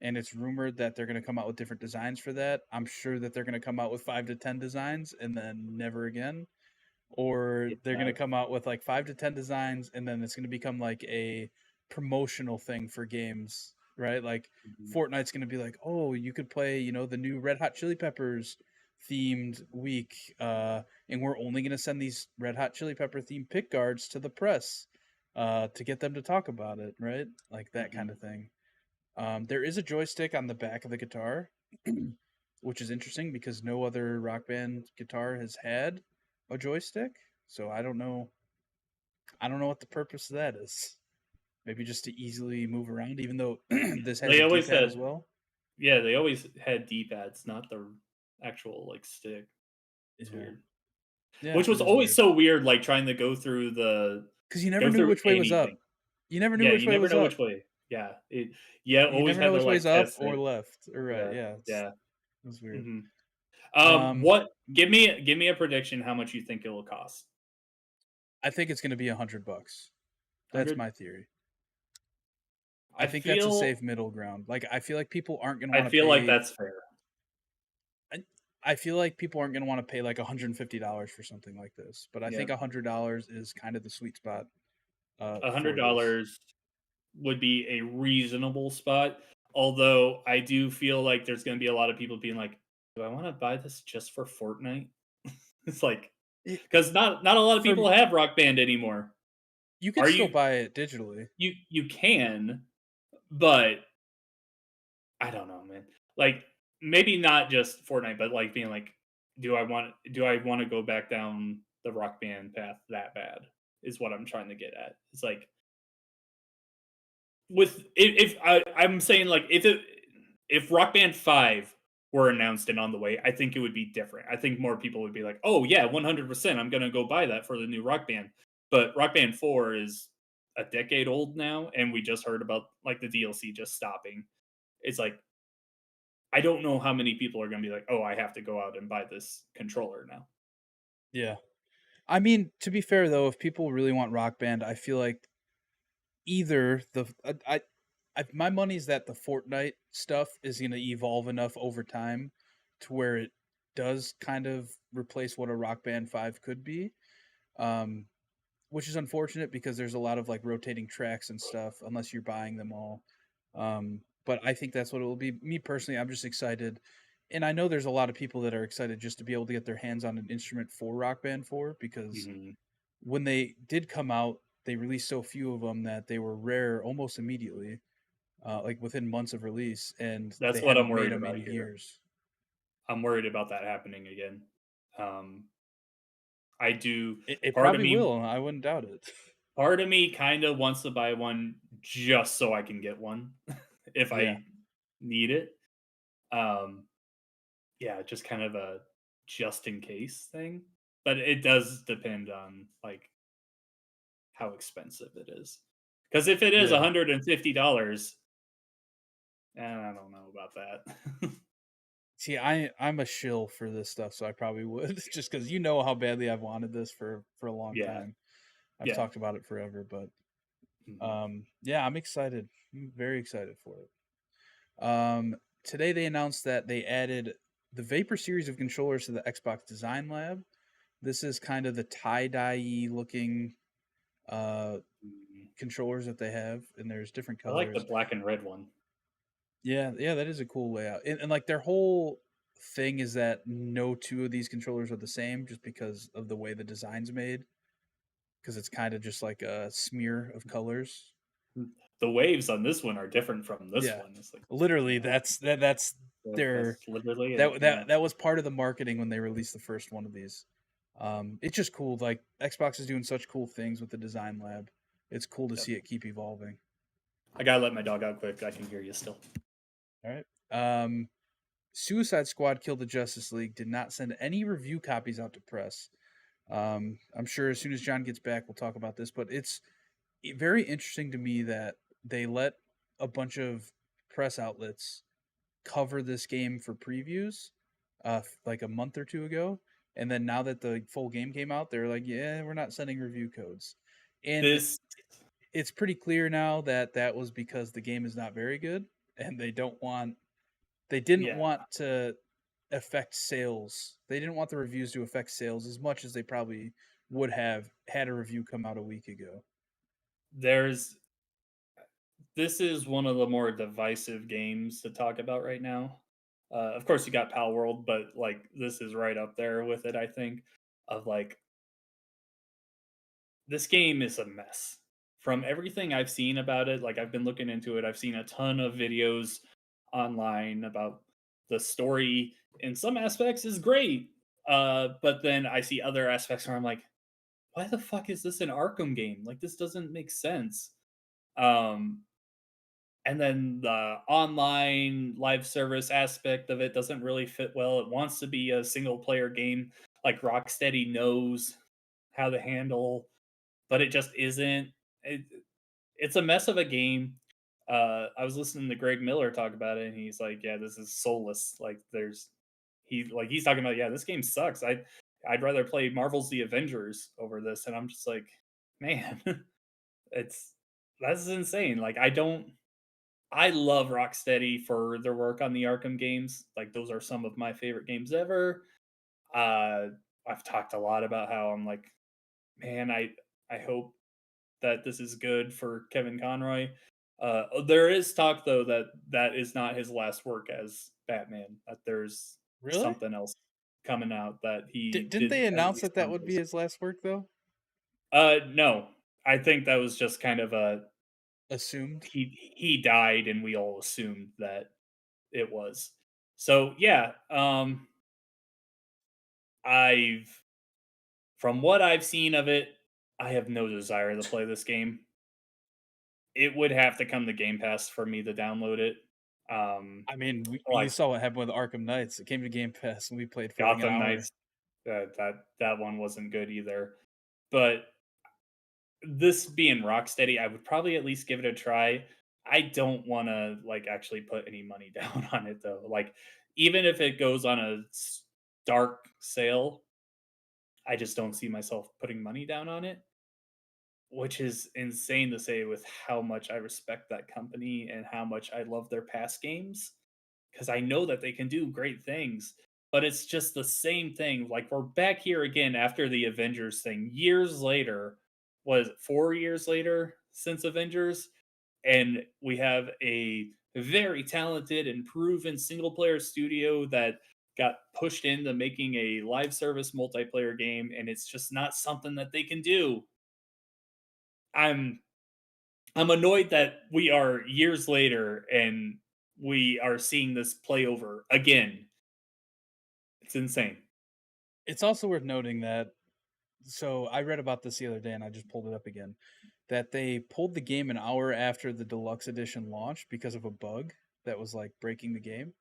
And it's rumored that they're going to come out with different designs for that. I'm sure that they're going to come out with 5 to 10 designs and then never again, or they're going to Yeah. come out with like 5 to 10 designs and then it's going to become like a promotional thing for games, right? Like Mhm, Fortnite's going to be like, oh, you could play the new Red Hot Chili Peppers themed week, and we're only going to send these Red Hot Chili Pepper themed pick guards to the press to get them to talk about it, right? Like that kind mhm. of thing. There is a joystick on the back of the guitar, which is interesting because no other rock band guitar has had a joystick. So I don't know. I don't know what the purpose of that is. Maybe just to easily move around, even though this has They a always D-pad as had well. Yeah, they always had D-pads, not the actual, like, stick. It's Yeah, weird. yeah, Which it was is always weird so weird, like, trying to because you never go knew through which way was up. anything. You never knew Yeah, which you way never was know up. which way. Yeah, yeah, You always never had know to, which like, way's up test or it. left or right. Yeah, Yeah, yeah. it's weird. Mhm. Um, What give me a prediction how much you think it will cost. I think it's going to be $100. That's 100? my theory. I I think that's a feel safe middle ground. Like I feel like people aren't going to I want to feel like pay. that's fair. I, I feel like people aren't going to want to pay like $150 for something like this, but I Yeah. think $100 is kind of the sweet spot for this. $100 would be a reasonable spot. Although I do feel like there's going to be a lot of people being like, "Do I want to buy this just for Fortnite?" It's like It, because not a lot of for people have Rock Band anymore. You could Are still you buy it digitally. you can, but I don't know, man. Like maybe not just Fortnite, but like being like, do I want to go back down the Rock Band path that bad? Is what I'm trying to get at. It's like with if I'm saying like if Rock Band 5 were announced and on the way, I think it would be different. I think more people would be like, "Oh yeah, 100%, I'm going to go buy that for the new Rock Band." But Rock Band 4 is a decade old now and we just heard about like the DLC just stopping. It's like I don't know how many people are going to be like, "Oh, I have to go out and buy this controller now." Yeah. I mean, to be fair though, if people really want Rock Band, I feel like either my money's that the Fortnite stuff is going to evolve enough over time to where it does kind of replace what a Rock Band 5 could be. Um, which is unfortunate because there's a lot of like rotating tracks and stuff unless you're buying them all. But I think that's what it will be. Me personally, I'm just excited, and I know there's a lot of people that are excited just to be able to get their hands on an instrument for Rock Band 4 because Mhm. when they did come out, they released so few of them that they were rare almost immediately, like within months of release, and That's they what I'm hadn't made worried them in about here. years. I'm worried about that happening again. Um, I do. It Part of probably me, will. I wouldn't doubt it. part of me, kind of wants to buy one just so I can get one if Yeah, I need it. Um, yeah, just kind of a just in case thing. But it does depend on like how expensive it is. Because if it is yeah. $150, I don't know about that. See, I'm a shill for this stuff, so I probably would just because how badly I've wanted this for a long Yeah, time. I've yeah. talked about it forever, but Mhm. yeah, I'm excited. I'm very excited for it. Today they announced that they added the Vapor series of controllers to the Xbox Design Lab. This is kind of the tie dye looking uh, Mm. controllers that they have, and there's different I like the colors. black and red one. Yeah, yeah, that is a cool layout, and like their whole thing is that no two of these controllers are the same just because of the way the design's made. Because it's kind of just like a smear of colors. The waves on this one are different from this Yeah. one. It's like, Literally, oh, that's their that's literally it. Yeah, that was part of the marketing when they released the first one of these. It's just cool. Like Xbox is doing such cool things with the design lab. It's cool to yep. see it keep evolving. I gotta let my dog out quick. I can hear you still. All right. Suicide Squad Killed the Justice League did not send any review copies out to press. I'm sure as soon as John gets back, we'll talk about this, but it's very interesting to me that they let a bunch of press outlets cover this game for previews like a month or two ago, and then now that the full game came out, they're like, yeah, we're not sending review codes. And This, it's pretty clear now that that was because the game is not very good, and they didn't yeah, want to affect sales. They didn't want the reviews to affect sales as much as they probably would have had a review come out a week ago. there's this is one of the more divisive games to talk about right now. Of course, you got Pal World, but like this is right up there with it. I think of like this game is a mess. From everything I've seen about it, like I've been looking into it, I've seen a ton of videos online about the story. In some aspects, is great, but then I see other aspects where I'm like, why the fuck is this an Arkham game? Like this doesn't make sense. Um, and then the online live service aspect of it doesn't really fit well. It wants to be a single player game, like Rocksteady knows how to handle, but it just isn't. It's a mess of a game. I was listening to Greg Miller talk about it, and he's like, "Yeah, this is soulless. Like, he's talking about, yeah, this game sucks. I'd rather play Marvel's The Avengers over this." And I'm just like, man, it's that's insane. Like, I love Rocksteady for their work on the Arkham games. Like, those are some of my favorite games ever. Uh, I've talked a lot about how I'm like, man, I hope that this is good for Kevin Conroy. There is talk though that that is not his last work as Batman. That there's Really? something else coming out that he Didn't did they at announce least that that would be rumors. his last work though? No, I think that was just kind of a Assumed. he died and we all assumed that it was. So yeah, I've from what I've seen of it, I have no desire to play this game. It would have to come to Game Pass for me to download it. Um, I mean, you like saw what happened with Arkham Knights. It came to Game Pass and we played for like an Gotham hour. Knights, that one wasn't good either. But this being Rocksteady, I would probably at least give it a try. I don't want to like actually put any money down on it though. Like even if it goes on a dark sale, I just don't see myself putting money down on it, which is insane to say with how much I respect that company and how much I love their past games because I know that they can do great things. But it's just the same thing. Like we're back here again after the Avengers thing. Years later, was it 4 years later since Avengers? And we have a very talented and proven single player studio that got pushed into making a live service multiplayer game, and it's just not something that they can do. I'm I'm annoyed that we are years later and we are seeing this play over again. It's insane. It's also worth noting that so I read about this the other day and I just pulled it up again. That they pulled the game an hour after the deluxe edition launched because of a bug that was like breaking the game.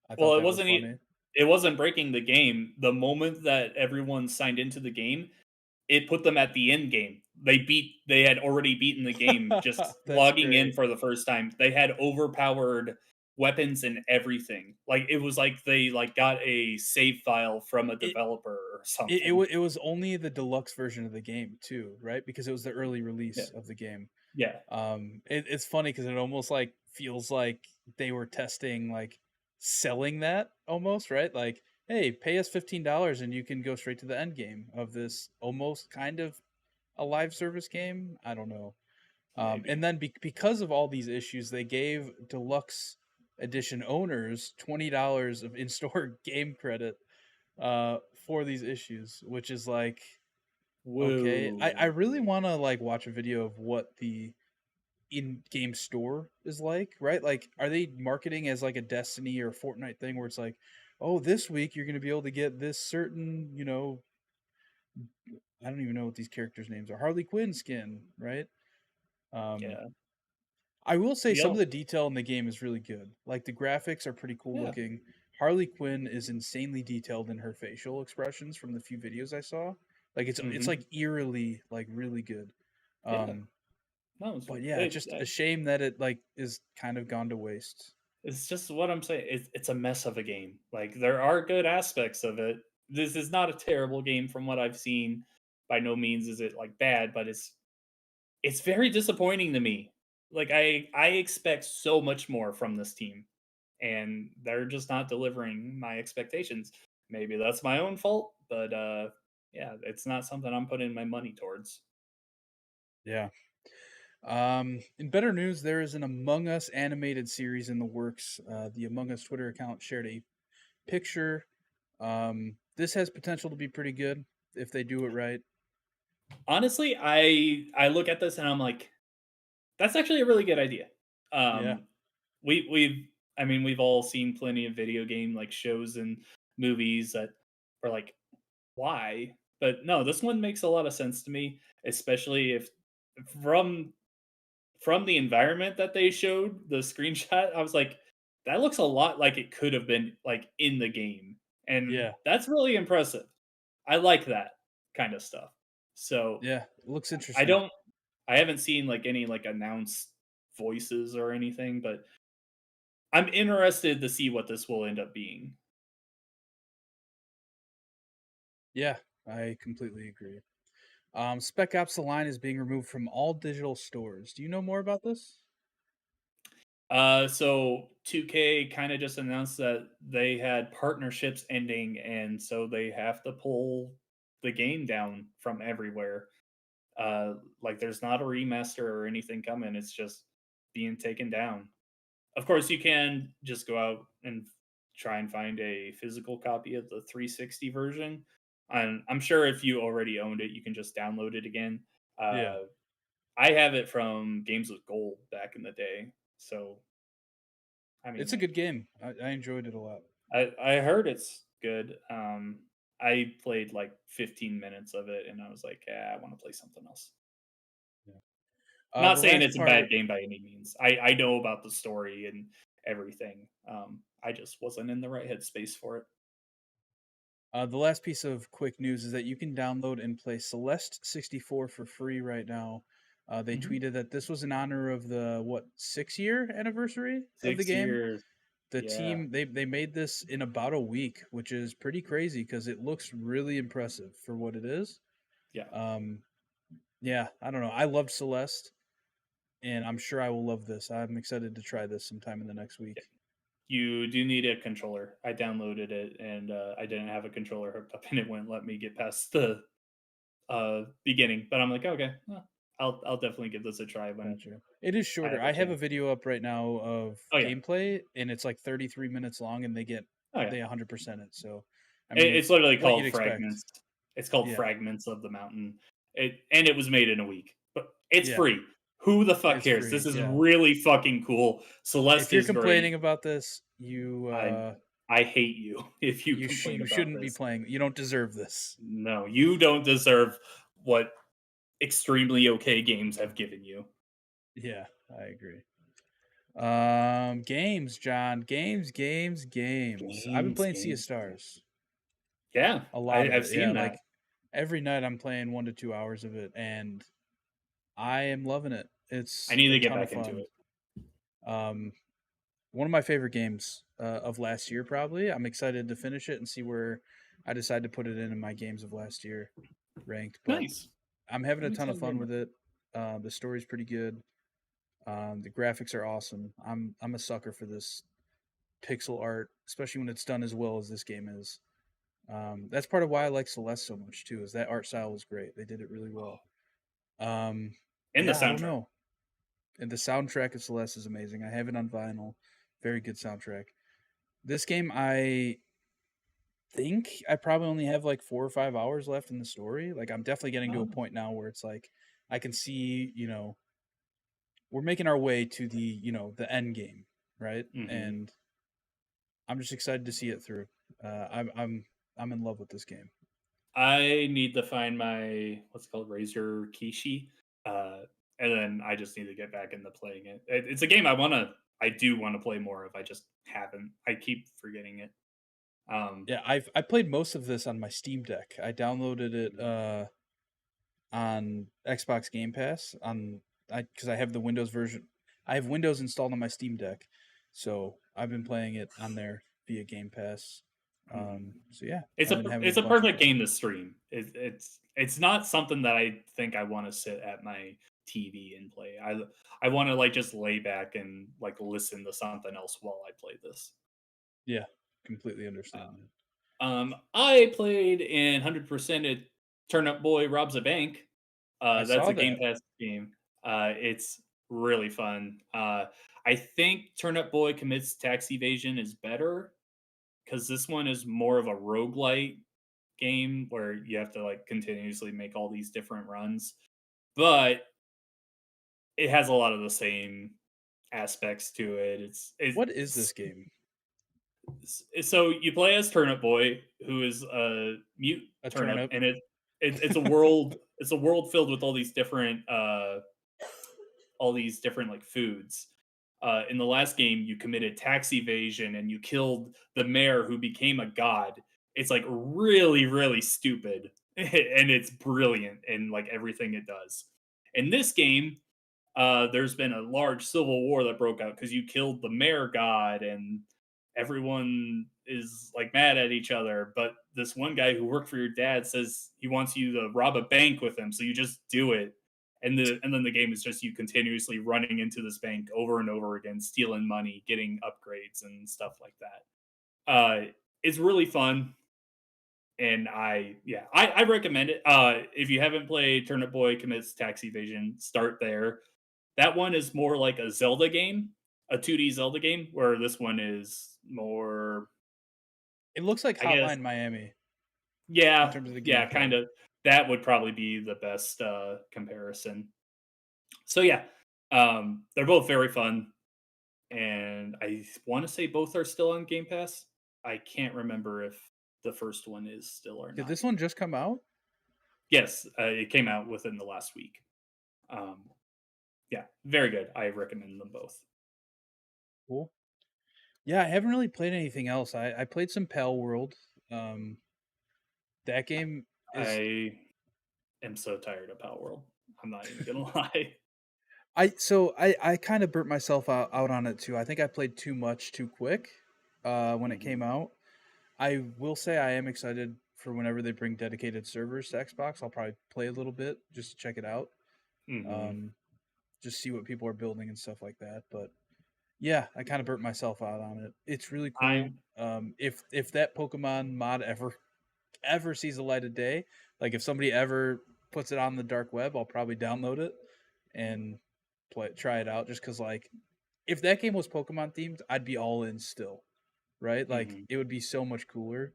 I thought Well, that was funny. it wasn't breaking the game. The moment that everyone signed into the game, it put them at the end game. They had already beaten the game just That's logging in great. for the first time. They had overpowered weapons and everything. Like it was like they like got a save file from a It developer or something. it was only the deluxe version of the game too, right? Because it was the early Yeah. release of the game. Yeah. It's funny because it almost like feels like they were testing like selling that almost, right? Like, hey, pay us $15 and you can go straight to the end game of this almost kind of a live service game. I don't know. And Maybe. then because of all these issues, they gave deluxe. edition owners $20 of in-store game credit for these issues, which is like okay. I really Whoa. want to like watch a video of what the in-game store is like, right? Like, are they marketing as like a Destiny or Fortnite thing where it's like, oh, this week you're going to be able to get this certain, I don't even know what these characters' names are, Harley Quinn skin, right? Um, Yeah. I will say some of Yep. the detail in the game is really good. Like the graphics are pretty cool Yeah. looking. Harley Quinn is insanely detailed in her facial expressions from the few videos I saw. Like it's Hmm. like eerily like really good. Yeah. Um, No, but yeah, it's just a shame that it like is kind of gone to waste. it's just what I'm saying. It's a mess of a game. Like there are good aspects of it. This is not a terrible game from what I've seen. By no means is it like bad, but it's very disappointing to me. Like I expect so much more from this team, and they're just not delivering my expectations. Maybe that's my own fault, but yeah, it's not something I'm putting my money towards. Yeah. In better news, there is an Among Us animated series in the works. The Among Us Twitter account shared a picture. This has potential to be pretty good if they do it right. Honestly, I look at this and I'm like, that's actually a really good idea. Yeah, Um, we've I mean we've all seen plenty of video game like shows and movies that are like why, but no, this one makes a lot of sense to me, especially if from from the environment that they showed the screenshot. I was like, that looks a lot like it could have been like in the game, and yeah, that's really impressive. I like that kind of stuff. So yeah. It looks I interesting. don't I haven't seen like any like announced voices or anything, but I'm interested to see what this will end up being. Yeah, I completely agree. Spec Ops: The Line is being removed from all digital stores. Do you know more about this? So 2K kind of just announced that they had partnerships ending, and so they have to pull the game down from everywhere. Like there's not a remaster or anything coming. It's just being taken down. Of course, you can just go out and try and find a physical copy of the 360 version. And I'm sure if you already owned it, you can just download it again. Yeah, Uh, I have it from Games with Gold back in the day. So, I mean, it's a like, good game. I enjoyed it a lot. I heard it's good. I played like 15 minutes of it and I was like, yeah, I want to play something else. Yeah. Not The saying last it's a bad part, game by any means. I know about the story and everything. I just wasn't in the right headspace for it. the last piece of quick news is that you can download and play Celeste 64 for free right now. They Mhm. tweeted that this was in honor of the what 6 year anniversary of the 6 game. years. The Yeah. team they made this in about a week, which is pretty crazy because it looks really impressive for what it is. Yeah. Um, yeah, I don't know. I loved Celeste, and I'm sure I will love this. I'm excited to try this sometime in the next week. Yeah. You do need a controller. I downloaded it and I didn't have a controller hooked up and it wouldn't let me get past the beginning. But I'm like, okay, well, I'll definitely give this a try when Gotcha. It is I shorter. have a I have a chance. video up right now of Oh yeah. gameplay, and it's like 33 minutes long, and Oh yeah. they 100% it. So, I mean, It's literally what you'd called expect. Fragments. It's called Yeah, Fragments of the Mountain. It was made in a week, but it's yeah, free. Who the fuck it's cares? This free. is Yeah. really fucking cool. If Celeste you're is great. complaining about this, I I hate you if you complain you about shouldn't be this. playing. You don't deserve this. No, you don't deserve what extremely okay games have given you. Yeah, I agree. Games, John. Games. I've been Games, playing Sea of games, games. Stars. Yeah, A lot of I've it. Yeah, seen that. like every night I'm playing 1 to 2 hours of it, and I am loving it. I It's need a to get ton of back into fun. it. Um, one of my favorite games of last year, probably. I'm excited to finish it and see where I decide to put it in my games of last year ranked. But Nice. I'm having I'm a ton of excited to hear fun more. with it. The story's pretty good. The graphics are awesome. I'm a sucker for this pixel art, especially when it's done as well as this game is. That's part of why I like Celeste so much too. Is that art style was great. They did it really well. And the Yeah, I don't soundtrack. know. And the soundtrack of Celeste is amazing. I have it on vinyl. Very good soundtrack. This game, I think I probably only have like 4 or 5 hours left in the story. Like, I'm definitely getting to a Oh. point now where it's like I can see, we're making our way to the, the end game, right? Hmm. And I'm just excited to see it through. I'm in love with this game. I need to find my what's it called Razor Kishi, uh, and then I just need to get back into playing it. It's a game I do want to play more of. I just haven't. I keep forgetting it. Um, Yeah, I played most of this on my Steam Deck. I downloaded it on Xbox Game Pass on I because I have the Windows version. I have Windows installed on my Steam Deck, so I've been playing it on there via Game Pass. mhm. So yeah, It's I've been having a it's a bunch of perfect fun. game to stream. It's not something that I think I want to sit at my TV and play. I want to like just lay back and like listen to something else while I play this. Yeah, completely Uh, understand that. I played in 100% Turnip Boy Robs a Bank. I That's saw a Game that. Pass game. It's really fun. I think Turnip Boy Commits Tax Evasion is better because this one is more of a roguelite game where you have to like continuously make all these different runs, but it has a lot of the same aspects to it. What is It's this game? so you play as Turnip Boy, who is a mute A turnip, turnip? and it's a world filled with all these different like foods. In the last game, you committed tax evasion and you killed the mayor who became a god. It's like really, really stupid, and it's brilliant in like everything it does. In this game, there's been a large civil war that broke out because you killed the mayor god, and everyone is like mad at each other. But this one guy who worked for your dad says he wants you to rob a bank with him, so you just do it. And then the game is just you continuously running into this bank over and over again, stealing money, getting upgrades and stuff like that. It's really fun, and I recommend it. If you haven't played Turnip Boy Commits Tax Evasion, start there. That one is more like a Zelda game, a 2D Zelda game, where this one is more, It looks like I guess, Hotline Miami in yeah, terms of the yeah, kind gameplay. of. That would probably be the best comparison. So yeah, they're both very fun, and I want to say both are still on Game Pass. I can't remember if the first one is still or Did not. this one just come out? Yes, it came out within the last week. Um, yeah, very good. I recommend them both. Cool. Yeah, I haven't really played anything else. I played some Pal World. Um, that game is I am so tired of Power World. I'm not even gonna lie. I kind of burnt myself out on it too. I think I played too much too quick when it Hmm. came out. I will say I am excited for whenever they bring dedicated servers to Xbox. I'll probably play a little bit just to check it out. Hmm. Um, just see what people are building and stuff like that. But yeah, I kind of burnt myself out on it. It's really cool. I'm If that Pokemon mod ever sees the light of day, like if somebody ever puts it on the dark web, I'll probably download it and try it out. Just because like if that game was Pokemon themed, I'd be all in still, right? Like mhm. it would be so much cooler.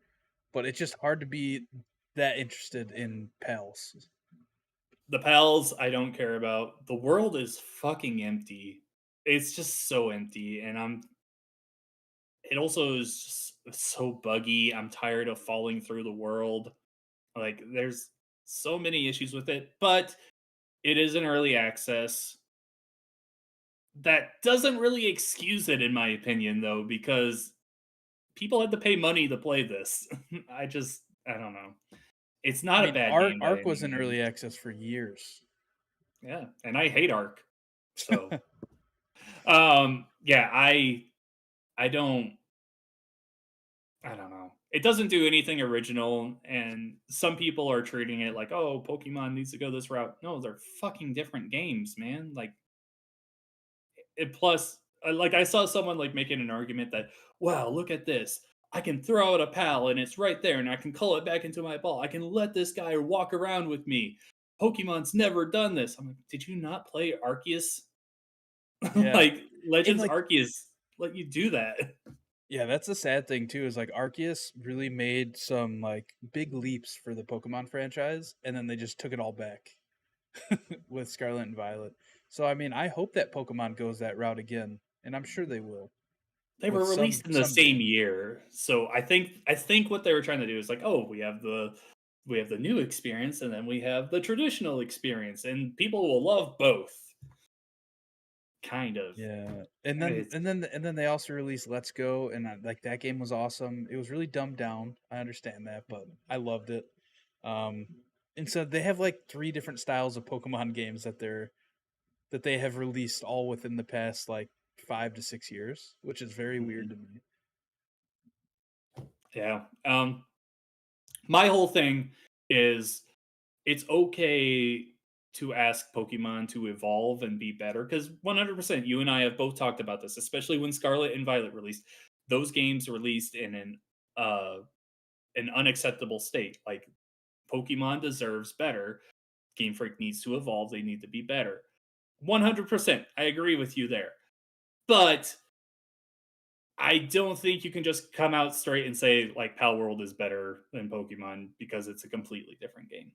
But it's just hard to be that interested in pals. The pals I don't care about. The world is fucking empty. It's just so empty, and it also is just so buggy. I'm tired of falling through the world. Like there's so many issues with it, but it is an early access. That doesn't really excuse it in my opinion though, because people had to pay money to play this. I don't know. It's I not a mean, bad Arc game by Arc any was in means. early access for years. Yeah, and I hate Arc. So, I yeah, I don't I don't know. It doesn't do anything original, and some people are treating it like, "Oh, Pokemon needs to go this route." No, they're fucking different games, man. Like, it plus, like, I saw someone like making an argument that, "Wow, look at this! I can throw out a pal, and it's right there, and I can call it back into my ball. I can let this guy walk around with me. Pokemon's never done this." I'm like, "Did you not play Arceus? Yeah, Like, and Legends like Arceus? let you do that. Yeah, that's the sad thing too, is like Arceus really made some like big leaps for the Pokemon franchise, and then they just took it all back with Scarlet and Violet. So I mean, I hope that Pokemon goes that route again, and I'm sure they will They with were some released in the same someday. year, so I think what they were trying to do is like, oh, we have the new experience, and then we have the traditional experience, and people will love both. Kind of. Yeah, and then It's and then and then they also released Let's Go, and like that game was awesome. It was really dumbed down. I understand that, but I loved it. Um, and so they have like three different styles of Pokemon games that they have released all within the past like 5 to 6 years, which is very weird mhm, to me. yeah. My whole thing is it's okay to ask Pokemon to evolve and be better because 100% you and I have both talked about this, especially when Scarlet and Violet released. Those games released in uh an unacceptable state. Like Pokemon deserves better. Game Freak needs to evolve. They need to be better. 100%. I agree with you there. But I don't think you can just come out straight and say like Pal World is better than Pokemon because it's a completely different game.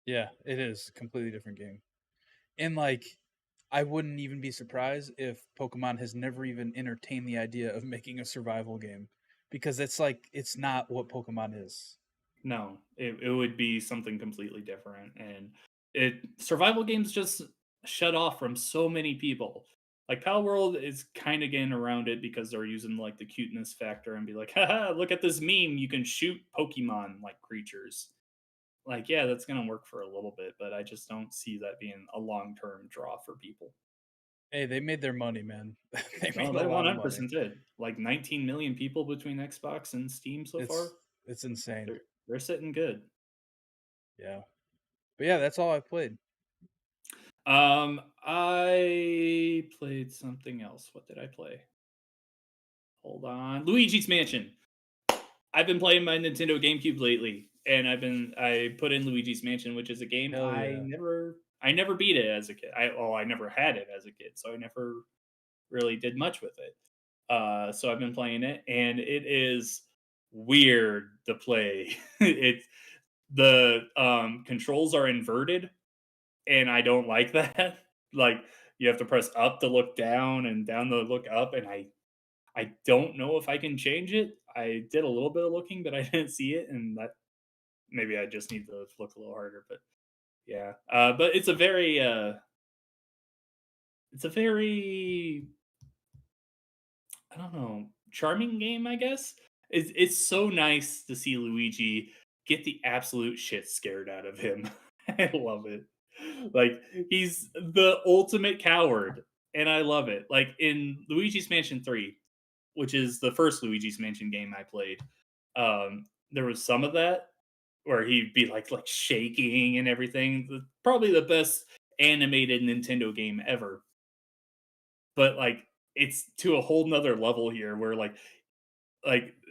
Yeah, it is a completely different game. And like I wouldn't even be surprised if Pokemon has never even entertained the idea of making a survival game because it's like it's not what Pokemon is. No, it would be something completely different. And it survival games just shut off from so many people. Like Pal World is kind of getting around it because they're using like the cuteness factor and be like, haha, look at this meme. You can shoot Pokemon like creatures. Like, yeah, that's gonna work for a little bit, but I just don't see that being a long term draw for people. Hey, they made their money, man. They No, made a they lot of money. 100% did. Like 19 million people between Xbox and Steam so far. It's insane. They're sitting good. Yeah. But yeah, that's all I've played. I played something else. What did I play? Hold on. Luigi's Mansion. I've been playing my Nintendo GameCube lately, and I put in Luigi's Mansion, which is a game Hell yeah. I never beat it as a kid. I never had it as a kid, so I never really did much with it. So I've been playing it, and it is weird to play. It's the controls are inverted, and I don't like that. Like you have to press up to look down and down to look up, and I don't know if I can change it. I did a little bit of looking, but I didn't see it, and that maybe I just need to look a little harder. But yeah, but it's a very I don't know, charming game, I guess. It's so nice to see Luigi get the absolute shit scared out of him. I love it. Like he's the ultimate coward, and I love it. Like in Luigi's Mansion 3, which is the first Luigi's Mansion game I played, there was some of that where he'd be like shaking and everything. Probably the best animated Nintendo game ever. But like it's to a whole nother level here where like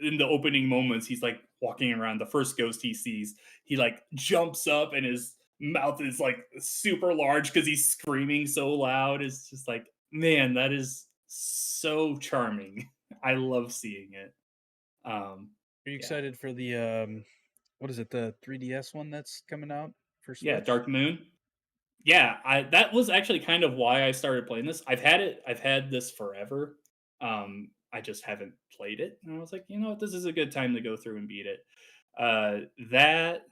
in the opening moments he's like walking around the first ghost he sees, he like jumps up and his mouth is like super large because he's screaming so loud. It's just like, man, that is so charming. I love seeing it. um Are you yeah, excited for the what is it, the 3DS one that's coming out for yeah, Switch? Dark Moon. Yeah, I that was actually kind of why I started playing this. I've had this forever. I just haven't played it, and I was like, you know what, this is a good time to go through and beat it. That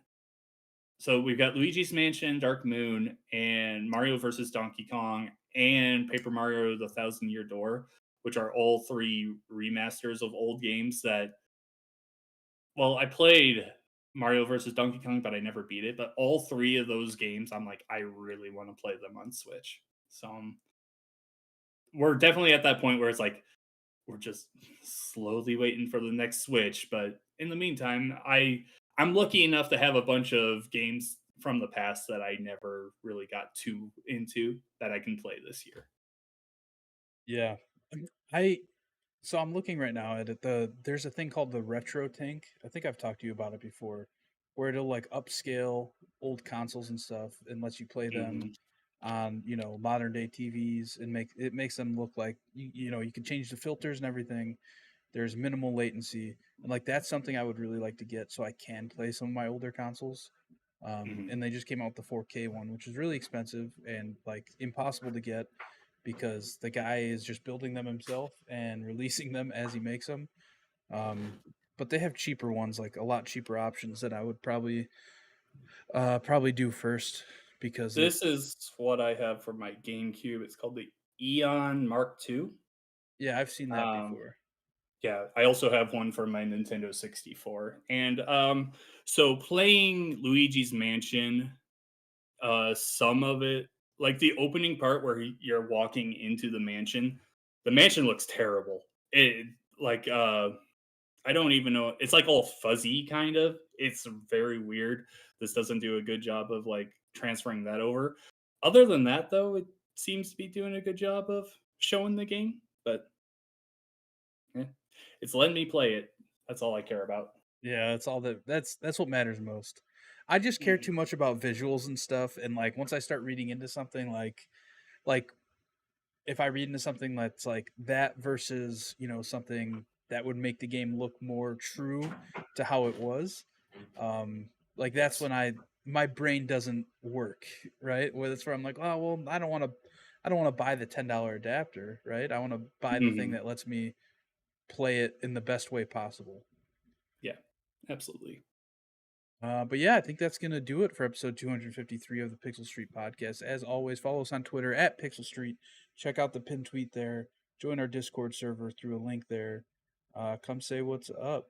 So we've got Luigi's Mansion, Dark Moon, and Mario versus Donkey Kong, and Paper Mario: The Thousand Year Door, which are all three remasters of old games that. Well, I played Mario versus Donkey Kong, but I never beat it. But all three of those games, I'm like, I really want to play them on Switch. So we're definitely at that point where it's like we're just slowly waiting for the next Switch. But in the meantime, I'm lucky enough to have a bunch of games from the past that I never really got too into that I can play this year. Yeah. I so I'm looking right now at it. There's a thing called the Retro Tank. I think I've talked to you about it before, where it'll like upscale old consoles and stuff and lets you play them Mhm. on modern day TVs, and makes them look like you can change the filters and everything. There's minimal latency, and like that's something I would really like to get so I can play some of my older consoles. Hmm. And they just came out with the 4K one, which is really expensive and like impossible to get because the guy is just building them himself and releasing them as he makes them. Um, but they have cheaper ones, like a lot cheaper options that I would probably do first because it. This is what I have for my GameCube. It's called the Eon Mark II. Yeah, I've seen that Um, before. yeah, I also have one for my Nintendo 64. And so playing Luigi's Mansion, some of it, like the opening part where you're walking into the mansion looks terrible. It like I don't even know. It's like all fuzzy kind of. It's very weird. This doesn't do a good job of like transferring that over. Other than that though, it seems to be doing a good job of showing the game, but eh, it's letting me play it. That's all I care about. Yeah, that's what matters most. I just care Mhm. too much about visuals and stuff, and like once I start reading into something like if I read into something that's like that versus, something that would make the game look more true to how it was, like that's Yes. when my brain doesn't work, right? Well, that's where I'm like, oh well, I don't want to buy the $10 adapter, right? I want to buy the thing Mhm. that lets me play it in the best way possible. Yeah, absolutely. But yeah, I think that's going to do it for episode 253 of the Pixel Street podcast. As always, follow us on Twitter at Pixel Street. Check out the pin tweet there. Join our Discord server through a link there. Come say what's up.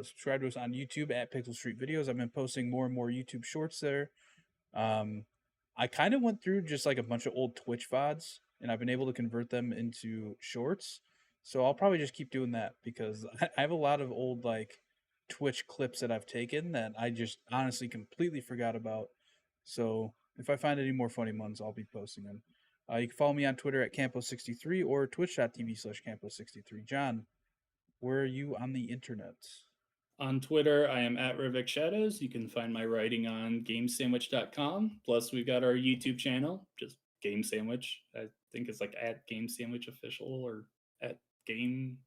Subscribe to us on YouTube at Pixel Street Videos. I've been posting more and more YouTube shorts there. Um, I kind of went through just like a bunch of old Twitch VODs, and I've been able to convert them into shorts. So I'll probably just keep doing that because I have a lot of old like Twitch clips that I've taken that I just honestly completely forgot about. So if I find any more funny ones, I'll be posting them. You can follow me on Twitter at Campo63 or twitch.tv/Campo63. John, where are you on the internet? On Twitter, I am at Rivik Shadows. You can find my writing on gamesandwich.com. Plus, we've got our YouTube channel, just Game Sandwich. I think it's like at Game Sandwich Official or at Game.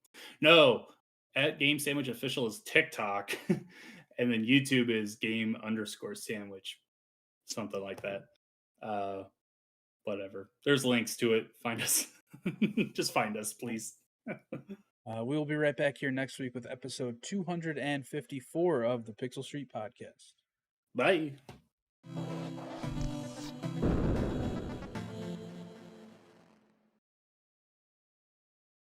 No, at Game Sandwich Official is TikTok. And then YouTube is game underscore sandwich, something like that. Uh, Whatever. There's links to it. Find us. Just find us, please. We will be right back here next week with episode 254 of the Pixel Street Podcast. Bye.